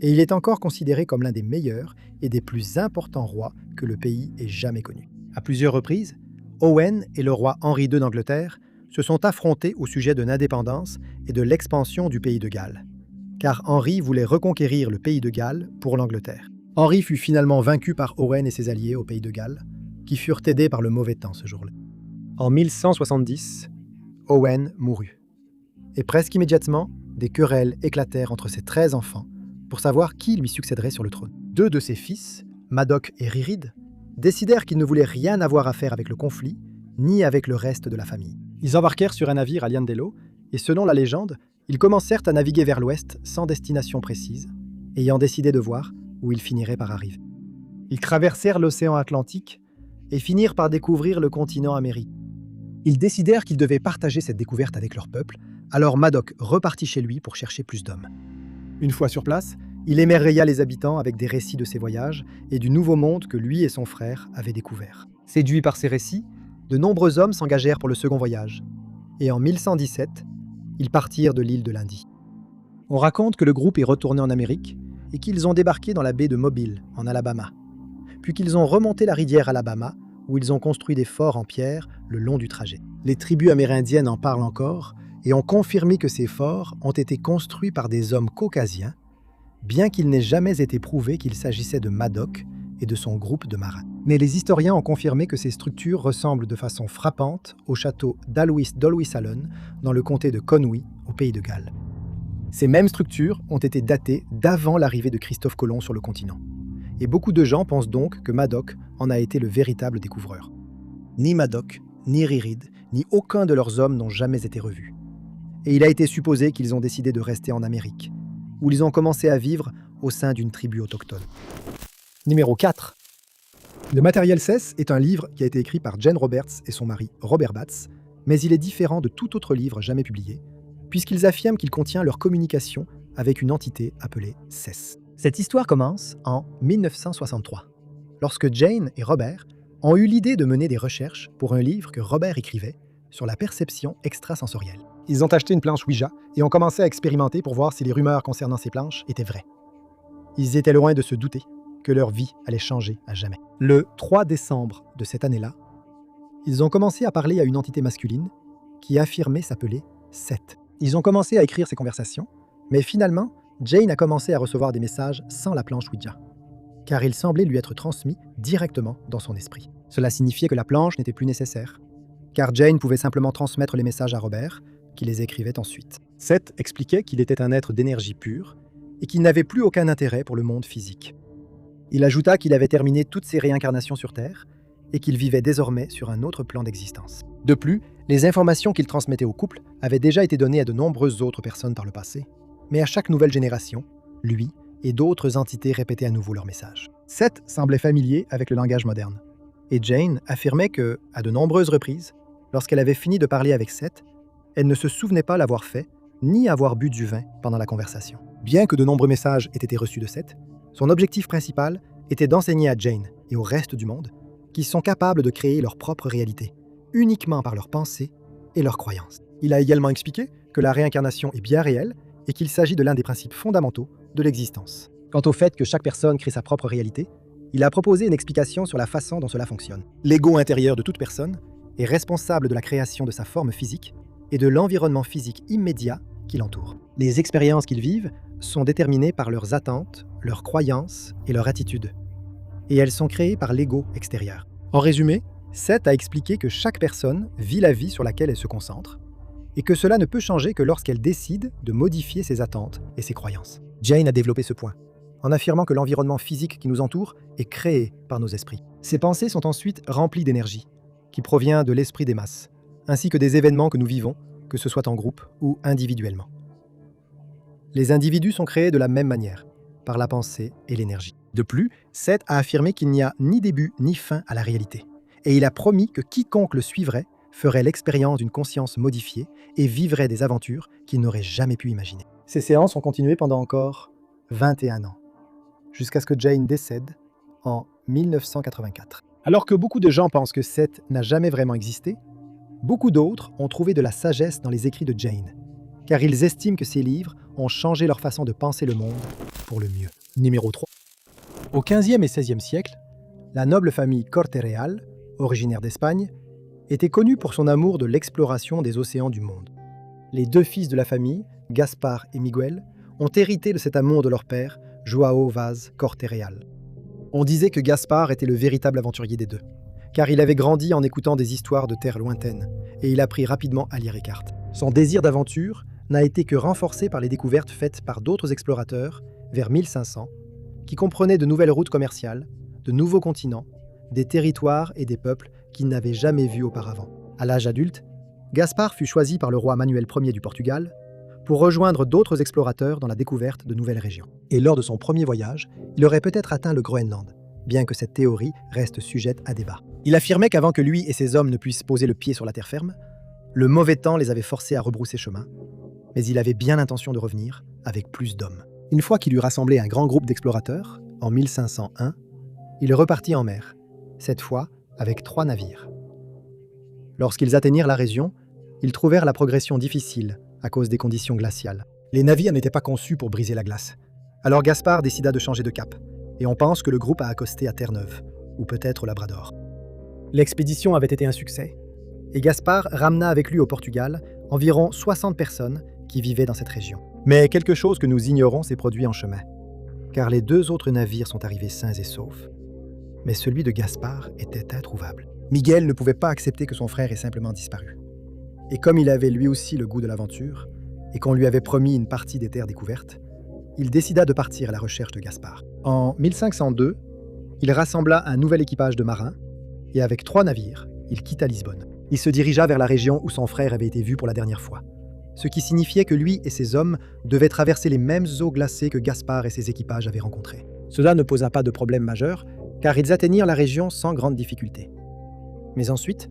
Et il est encore considéré comme l'un des meilleurs et des plus importants rois que le pays ait jamais connus. À plusieurs reprises, Owain et le roi Henri II d'Angleterre se sont affrontés au sujet de l'indépendance et de l'expansion du pays de Galles, car Henri voulait reconquérir le pays de Galles pour l'Angleterre. Henri fut finalement vaincu par Owain et ses alliés au pays de Galles, qui furent aidés par le mauvais temps ce jour-là. En 1170, Owain mourut. Et presque immédiatement, des querelles éclatèrent entre ses 13 enfants pour savoir qui lui succéderait sur le trône. 2 de ses fils, Madoc et Ririd, décidèrent qu'ils ne voulaient rien avoir à faire avec le conflit, ni avec le reste de la famille. Ils embarquèrent sur un navire à Llandello, et selon la légende, ils commencèrent à naviguer vers l'ouest sans destination précise, ayant décidé de voir où ils finiraient par arriver. Ils traversèrent l'océan Atlantique et finirent par découvrir le continent américain. Ils décidèrent qu'ils devaient partager cette découverte avec leur peuple, alors Madoc repartit chez lui pour chercher plus d'hommes. Une fois sur place, il émerveilla les habitants avec des récits de ses voyages et du nouveau monde que lui et son frère avaient découvert. Séduits par ces récits, de nombreux hommes s'engagèrent pour le second voyage. Et en 1117, ils partirent de l'île de l'Indie. On raconte que le groupe est retourné en Amérique et qu'ils ont débarqué dans la baie de Mobile, en Alabama. Puis qu'ils ont remonté la rivière Alabama, où ils ont construit des forts en pierre le long du trajet. Les tribus amérindiennes en parlent encore et ont confirmé que ces forts ont été construits par des hommes caucasiens, bien qu'il n'ait jamais été prouvé qu'il s'agissait de Madoc et de son groupe de marins. Mais les historiens ont confirmé que ces structures ressemblent de façon frappante au château d'Alwys d'Olwysalon dans le comté de Conwy, au pays de Galles. Ces mêmes structures ont été datées d'avant l'arrivée de Christophe Colomb sur le continent. Et beaucoup de gens pensent donc que Madoc en a été le véritable découvreur. Ni Madoc, ni Ririd, ni aucun de leurs hommes n'ont jamais été revus. Et il a été supposé qu'ils ont décidé de rester en Amérique, où ils ont commencé à vivre au sein d'une tribu autochtone. Numéro 4. Le matériel CES est un livre qui a été écrit par Jane Roberts et son mari Robert Batts, mais il est différent de tout autre livre jamais publié, puisqu'ils affirment qu'il contient leur communication avec une entité appelée CES. Cette histoire commence en 1963, lorsque Jane et Robert ont eu l'idée de mener des recherches pour un livre que Robert écrivait sur la perception extrasensorielle. Ils ont acheté une planche Ouija et ont commencé à expérimenter pour voir si les rumeurs concernant ces planches étaient vraies. Ils étaient loin de se douter que leur vie allait changer à jamais. Le 3 décembre de cette année-là, ils ont commencé à parler à une entité masculine qui affirmait s'appeler Seth. Ils ont commencé à écrire ces conversations, mais finalement, Jane a commencé à recevoir des messages sans la planche Ouija, car ils semblaient lui être transmis directement dans son esprit. Cela signifiait que la planche n'était plus nécessaire, car Jane pouvait simplement transmettre les messages à Robert, qui les écrivait ensuite. Seth expliquait qu'il était un être d'énergie pure et qu'il n'avait plus aucun intérêt pour le monde physique. Il ajouta qu'il avait terminé toutes ses réincarnations sur Terre et qu'il vivait désormais sur un autre plan d'existence. De plus, les informations qu'il transmettait au couple avaient déjà été données à de nombreuses autres personnes par le passé, mais à chaque nouvelle génération, lui et d'autres entités répétaient à nouveau leur message. Seth semblait familier avec le langage moderne, et Jane affirmait que, à de nombreuses reprises, lorsqu'elle avait fini de parler avec Seth, elle ne se souvenait pas l'avoir fait, ni avoir bu du vin pendant la conversation. Bien que de nombreux messages aient été reçus de Seth, son objectif principal était d'enseigner à Jane et au reste du monde qu'ils sont capables de créer leur propre réalité, uniquement par leurs pensées et leurs croyances. Il a également expliqué que la réincarnation est bien réelle et qu'il s'agit de l'un des principes fondamentaux de l'existence. Quant au fait que chaque personne crée sa propre réalité, il a proposé une explication sur la façon dont cela fonctionne. L'ego intérieur de toute personne est responsable de la création de sa forme physique et de l'environnement physique immédiat qui l'entoure. Les expériences qu'ils vivent sont déterminées par leurs attentes, leurs croyances et leur attitude. Et elles sont créées par l'ego extérieur. En résumé, Seth a expliqué que chaque personne vit la vie sur laquelle elle se concentre et que cela ne peut changer que lorsqu'elle décide de modifier ses attentes et ses croyances. Jane a développé ce point. en affirmant que l'environnement physique qui nous entoure est créé par nos esprits. Ces pensées sont ensuite remplies d'énergie, qui provient de l'esprit des masses, ainsi que des événements que nous vivons, que ce soit en groupe ou individuellement. Les individus sont créés de la même manière, par la pensée et l'énergie. De plus, Seth a affirmé qu'il n'y a ni début ni fin à la réalité, et il a promis que quiconque le suivrait ferait l'expérience d'une conscience modifiée et vivrait des aventures qu'il n'aurait jamais pu imaginer. Ces séances ont continué pendant encore 21 ans, jusqu'à ce que Jane décède en 1984. Alors que beaucoup de gens pensent que Seth n'a jamais vraiment existé, beaucoup d'autres ont trouvé de la sagesse dans les écrits de Jane, car ils estiment que ses livres ont changé leur façon de penser le monde pour le mieux. Numéro 3. Au XVe et XVIe siècle, la noble famille Corte Real, originaire d'Espagne, était connue pour son amour de l'exploration des océans du monde. Les deux fils de la famille, Gaspar et Miguel, ont hérité de cet amour de leur père, Joao Vaz Corte Real. On disait que Gaspar était le véritable aventurier des deux, car il avait grandi en écoutant des histoires de terres lointaines, et il apprit rapidement à lire les cartes. Son désir d'aventure n'a été que renforcé par les découvertes faites par d'autres explorateurs vers 1500, qui comprenaient de nouvelles routes commerciales, de nouveaux continents, des territoires et des peuples qu'il n'avait jamais vus auparavant. À l'âge adulte, Gaspar fut choisi par le roi Manuel Ier du Portugal pour rejoindre d'autres explorateurs dans la découverte de nouvelles régions. Et lors de son premier voyage, il aurait peut-être atteint le Groenland, bien que cette théorie reste sujette à débat. Il affirmait qu'avant que lui et ses hommes ne puissent poser le pied sur la terre ferme, le mauvais temps les avait forcés à rebrousser chemin, mais il avait bien l'intention de revenir avec plus d'hommes. Une fois qu'il eut rassemblé un grand groupe d'explorateurs, en 1501, il repartit en mer, cette fois avec 3 navires. Lorsqu'ils atteignirent la région, ils trouvèrent la progression difficile à cause des conditions glaciales. Les navires n'étaient pas conçus pour briser la glace. Alors Gaspard décida de changer de cap, et on pense que le groupe a accosté à Terre-Neuve, ou peut-être au Labrador. L'expédition avait été un succès, et Gaspard ramena avec lui au Portugal environ 60 personnes qui vivaient dans cette région. Mais quelque chose que nous ignorons s'est produit en chemin, car les 2 autres navires sont arrivés sains et saufs, mais celui de Gaspard était introuvable. Miguel ne pouvait pas accepter que son frère ait simplement disparu. Et comme il avait lui aussi le goût de l'aventure, et qu'on lui avait promis une partie des terres découvertes, il décida de partir à la recherche de Gaspard. En 1502, il rassembla un nouvel équipage de marins, et avec 3 navires, il quitta Lisbonne. Il se dirigea vers la région où son frère avait été vu pour la dernière fois, ce qui signifiait que lui et ses hommes devaient traverser les mêmes eaux glacées que Gaspard et ses équipages avaient rencontrées. Cela ne posa pas de problème majeur, car ils atteignirent la région sans grande difficulté. Mais ensuite,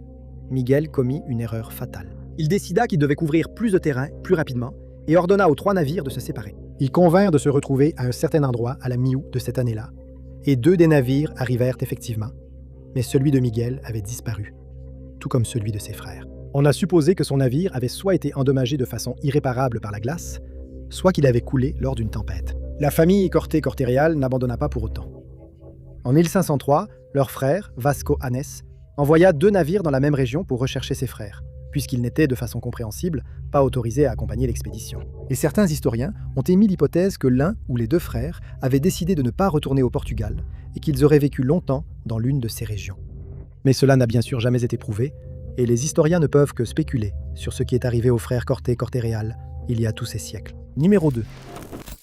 Miguel commit une erreur fatale. Il décida qu'il devait couvrir plus de terrain plus rapidement et ordonna aux 3 navires de se séparer. Ils convinrent de se retrouver à un certain endroit à la mi-août de cette année-là, et 2 des navires arrivèrent effectivement, mais celui de Miguel avait disparu, tout comme celui de ses frères. On a supposé que son navire avait soit été endommagé de façon irréparable par la glace, soit qu'il avait coulé lors d'une tempête. La famille Corte Real n'abandonna pas pour autant. En 1503, leur frère, Vasco Hannes, envoya 2 navires dans la même région pour rechercher ses frères, puisqu'ils n'étaient, de façon compréhensible, pas autorisés à accompagner l'expédition. Et certains historiens ont émis l'hypothèse que l'un ou les 2 frères avaient décidé de ne pas retourner au Portugal et qu'ils auraient vécu longtemps dans l'une de ces régions. Mais cela n'a bien sûr jamais été prouvé, et les historiens ne peuvent que spéculer sur ce qui est arrivé aux frères Corte Real il y a tous ces siècles. Numéro 2.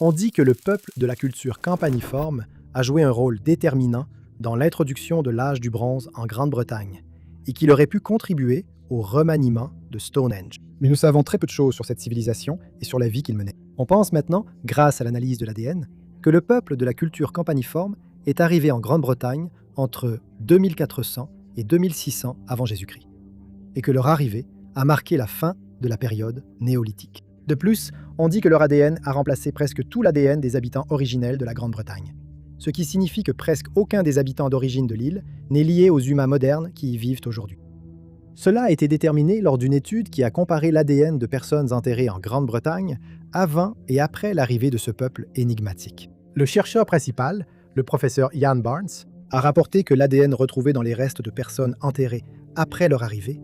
On dit que le peuple de la culture campaniforme a joué un rôle déterminant dans l'introduction de l'âge du bronze en Grande-Bretagne et qu'il aurait pu contribuer au remaniement de Stonehenge. Mais nous savons très peu de choses sur cette civilisation et sur la vie qu'il menait. On pense maintenant, grâce à l'analyse de l'ADN, que le peuple de la culture campaniforme est arrivé en Grande-Bretagne entre 2400 et 2600 avant Jésus-Christ, et que leur arrivée a marqué la fin de la période néolithique. De plus, on dit que leur ADN a remplacé presque tout l'ADN des habitants originels de la Grande-Bretagne, ce qui signifie que presque aucun des habitants d'origine de l'île n'est lié aux humains modernes qui y vivent aujourd'hui. Cela a été déterminé lors d'une étude qui a comparé l'ADN de personnes enterrées en Grande-Bretagne avant et après l'arrivée de ce peuple énigmatique. Le chercheur principal, le professeur Ian Barnes, a rapporté que l'ADN retrouvé dans les restes de personnes enterrées après leur arrivée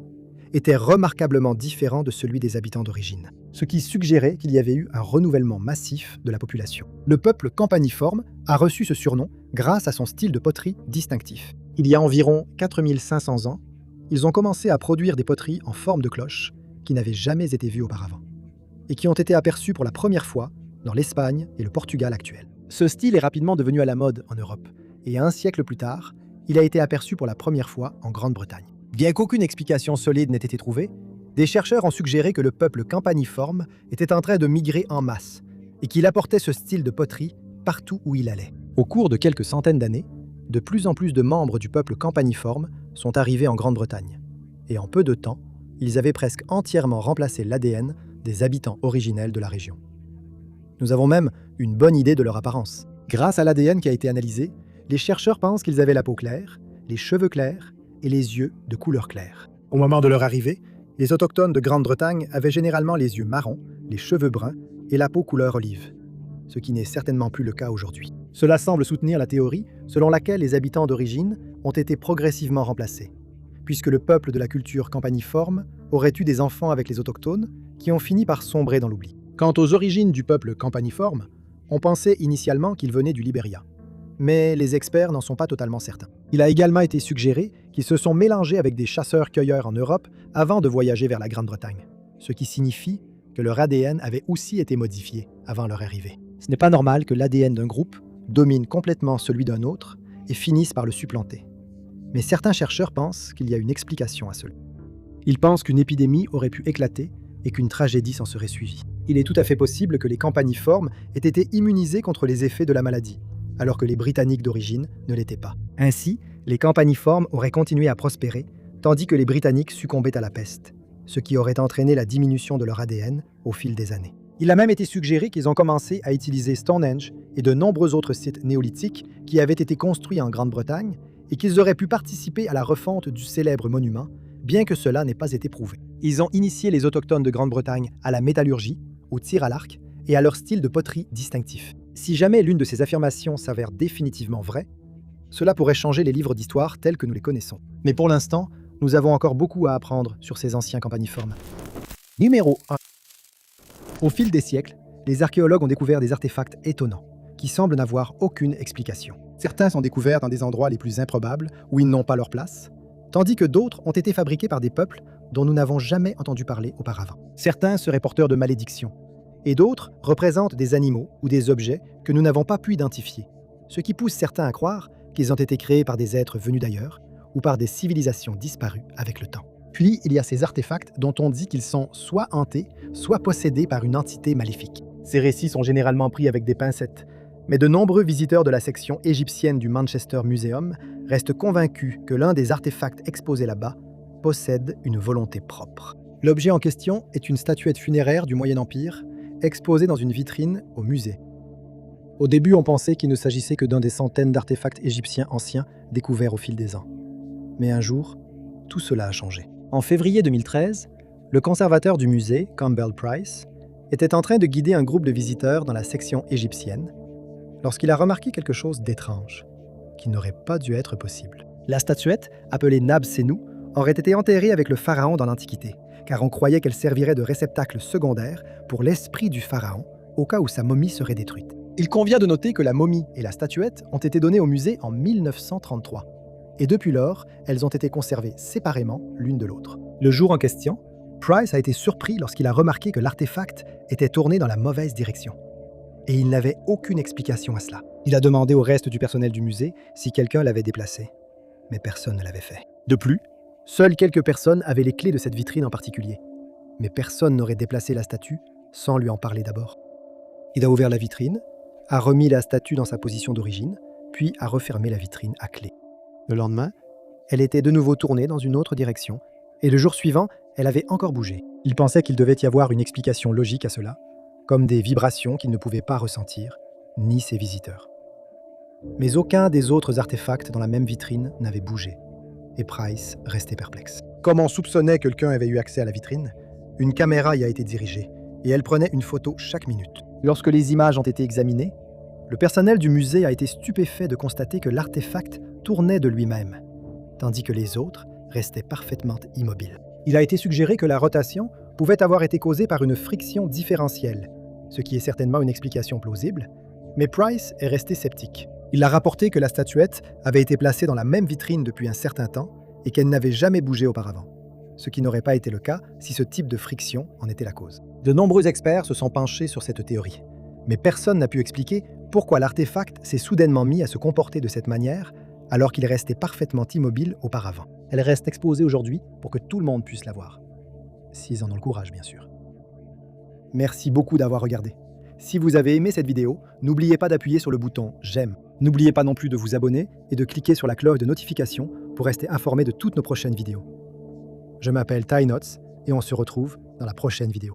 était remarquablement différent de celui des habitants d'origine, ce qui suggérait qu'il y avait eu un renouvellement massif de la population. Le peuple campaniforme a reçu ce surnom grâce à son style de poterie distinctif. Il y a environ 4500 ans, ils ont commencé à produire des poteries en forme de cloche qui n'avaient jamais été vues auparavant, et qui ont été aperçues pour la première fois dans l'Espagne et le Portugal actuel. Ce style est rapidement devenu à la mode en Europe, et un siècle plus tard, il a été aperçu pour la première fois en Grande-Bretagne. Bien qu'aucune explication solide n'ait été trouvée, des chercheurs ont suggéré que le peuple campaniforme était en train de migrer en masse et qu'il apportait ce style de poterie partout où il allait. Au cours de quelques centaines d'années, de plus en plus de membres du peuple campaniforme sont arrivés en Grande-Bretagne. Et en peu de temps, ils avaient presque entièrement remplacé l'ADN des habitants originels de la région. Nous avons même une bonne idée de leur apparence. Grâce à l'ADN qui a été analysé, les chercheurs pensent qu'ils avaient la peau claire, les cheveux clairs et les yeux de couleur claire. Au moment de leur arrivée, les autochtones de Grande-Bretagne avaient généralement les yeux marrons, les cheveux bruns et la peau couleur olive, ce qui n'est certainement plus le cas aujourd'hui. Cela semble soutenir la théorie selon laquelle les habitants d'origine ont été progressivement remplacés, puisque le peuple de la culture campaniforme aurait eu des enfants avec les autochtones qui ont fini par sombrer dans l'oubli. Quant aux origines du peuple campaniforme, on pensait initialement qu'il venait du Libéria, mais les experts n'en sont pas totalement certains. Il a également été suggéré qu'ils se sont mélangés avec des chasseurs-cueilleurs en Europe avant de voyager vers la Grande-Bretagne, ce qui signifie que leur ADN avait aussi été modifié avant leur arrivée. Ce n'est pas normal que l'ADN d'un groupe domine complètement celui d'un autre et finisse par le supplanter. Mais certains chercheurs pensent qu'il y a une explication à cela. Ils pensent qu'une épidémie aurait pu éclater et qu'une tragédie s'en serait suivie. Il est tout à fait possible que les campaniformes aient été immunisés contre les effets de la maladie, alors que les Britanniques d'origine ne l'étaient pas. Ainsi, les campaniformes auraient continué à prospérer, tandis que les Britanniques succombaient à la peste, ce qui aurait entraîné la diminution de leur ADN au fil des années. Il a même été suggéré qu'ils ont commencé à utiliser Stonehenge et de nombreux autres sites néolithiques qui avaient été construits en Grande-Bretagne et qu'ils auraient pu participer à la refonte du célèbre monument, bien que cela n'ait pas été prouvé. Ils ont initié les autochtones de Grande-Bretagne à la métallurgie, au tir à l'arc et à leur style de poterie distinctif. Si jamais l'une de ces affirmations s'avère définitivement vraie, cela pourrait changer les livres d'histoire tels que nous les connaissons. Mais pour l'instant, nous avons encore beaucoup à apprendre sur ces anciens campaniformes. Numéro 1. Au fil des siècles, les archéologues ont découvert des artefacts étonnants, qui semblent n'avoir aucune explication. Certains sont découverts dans des endroits les plus improbables, où ils n'ont pas leur place, tandis que d'autres ont été fabriqués par des peuples dont nous n'avons jamais entendu parler auparavant. Certains seraient porteurs de malédictions, et d'autres représentent des animaux ou des objets que nous n'avons pas pu identifier, ce qui pousse certains à croire qu'ils ont été créés par des êtres venus d'ailleurs ou par des civilisations disparues avec le temps. Puis, il y a ces artefacts dont on dit qu'ils sont soit hantés, soit possédés par une entité maléfique. Ces récits sont généralement pris avec des pincettes, mais de nombreux visiteurs de la section égyptienne du Manchester Museum restent convaincus que l'un des artefacts exposés là-bas possède une volonté propre. L'objet en question est une statuette funéraire du Moyen Empire, exposée dans une vitrine au musée. Au début, on pensait qu'il ne s'agissait que d'un des centaines d'artefacts égyptiens anciens découverts au fil des ans. Mais un jour, tout cela a changé. En février 2013, le conservateur du musée, Campbell Price, était en train de guider un groupe de visiteurs dans la section égyptienne lorsqu'il a remarqué quelque chose d'étrange, qui n'aurait pas dû être possible. La statuette, appelée Nab-Senu, aurait été enterrée avec le pharaon dans l'Antiquité, car on croyait qu'elle servirait de réceptacle secondaire pour l'esprit du pharaon au cas où sa momie serait détruite. Il convient de noter que la momie et la statuette ont été données au musée en 1933. Et depuis lors, elles ont été conservées séparément l'une de l'autre. Le jour en question, Price a été surpris lorsqu'il a remarqué que l'artefact était tourné dans la mauvaise direction. Et il n'avait aucune explication à cela. Il a demandé au reste du personnel du musée si quelqu'un l'avait déplacé, mais personne ne l'avait fait. De plus, seules quelques personnes avaient les clés de cette vitrine en particulier, mais personne n'aurait déplacé la statue sans lui en parler d'abord. Il a ouvert la vitrine, a remis la statue dans sa position d'origine, puis a refermé la vitrine à clé. Le lendemain, elle était de nouveau tournée dans une autre direction, et le jour suivant, elle avait encore bougé. Il pensait qu'il devait y avoir une explication logique à cela, comme des vibrations qu'il ne pouvait pas ressentir, ni ses visiteurs. Mais aucun des autres artefacts dans la même vitrine n'avait bougé, et Price restait perplexe. Comme on soupçonnait que quelqu'un avait eu accès à la vitrine, une caméra y a été dirigée, et elle prenait une photo chaque minute. Lorsque les images ont été examinées, le personnel du musée a été stupéfait de constater que l'artefact tournait de lui-même, tandis que les autres restaient parfaitement immobiles. Il a été suggéré que la rotation pouvait avoir été causée par une friction différentielle, ce qui est certainement une explication plausible, mais Price est resté sceptique. Il a rapporté que la statuette avait été placée dans la même vitrine depuis un certain temps et qu'elle n'avait jamais bougé auparavant, ce qui n'aurait pas été le cas si ce type de friction en était la cause. De nombreux experts se sont penchés sur cette théorie, Mais personne n'a pu expliquer pourquoi l'artefact s'est soudainement mis à se comporter de cette manière alors qu'il restait parfaitement immobile auparavant. Elle reste exposée aujourd'hui pour que tout le monde puisse la voir. S'ils en ont le courage, bien sûr. Merci beaucoup d'avoir regardé. Si vous avez aimé cette vidéo, n'oubliez pas d'appuyer sur le bouton « J'aime ». N'oubliez pas non plus de vous abonner et de cliquer sur la cloche de notification pour rester informé de toutes nos prochaines vidéos. Je m'appelle Ty Notts et on se retrouve dans la prochaine vidéo.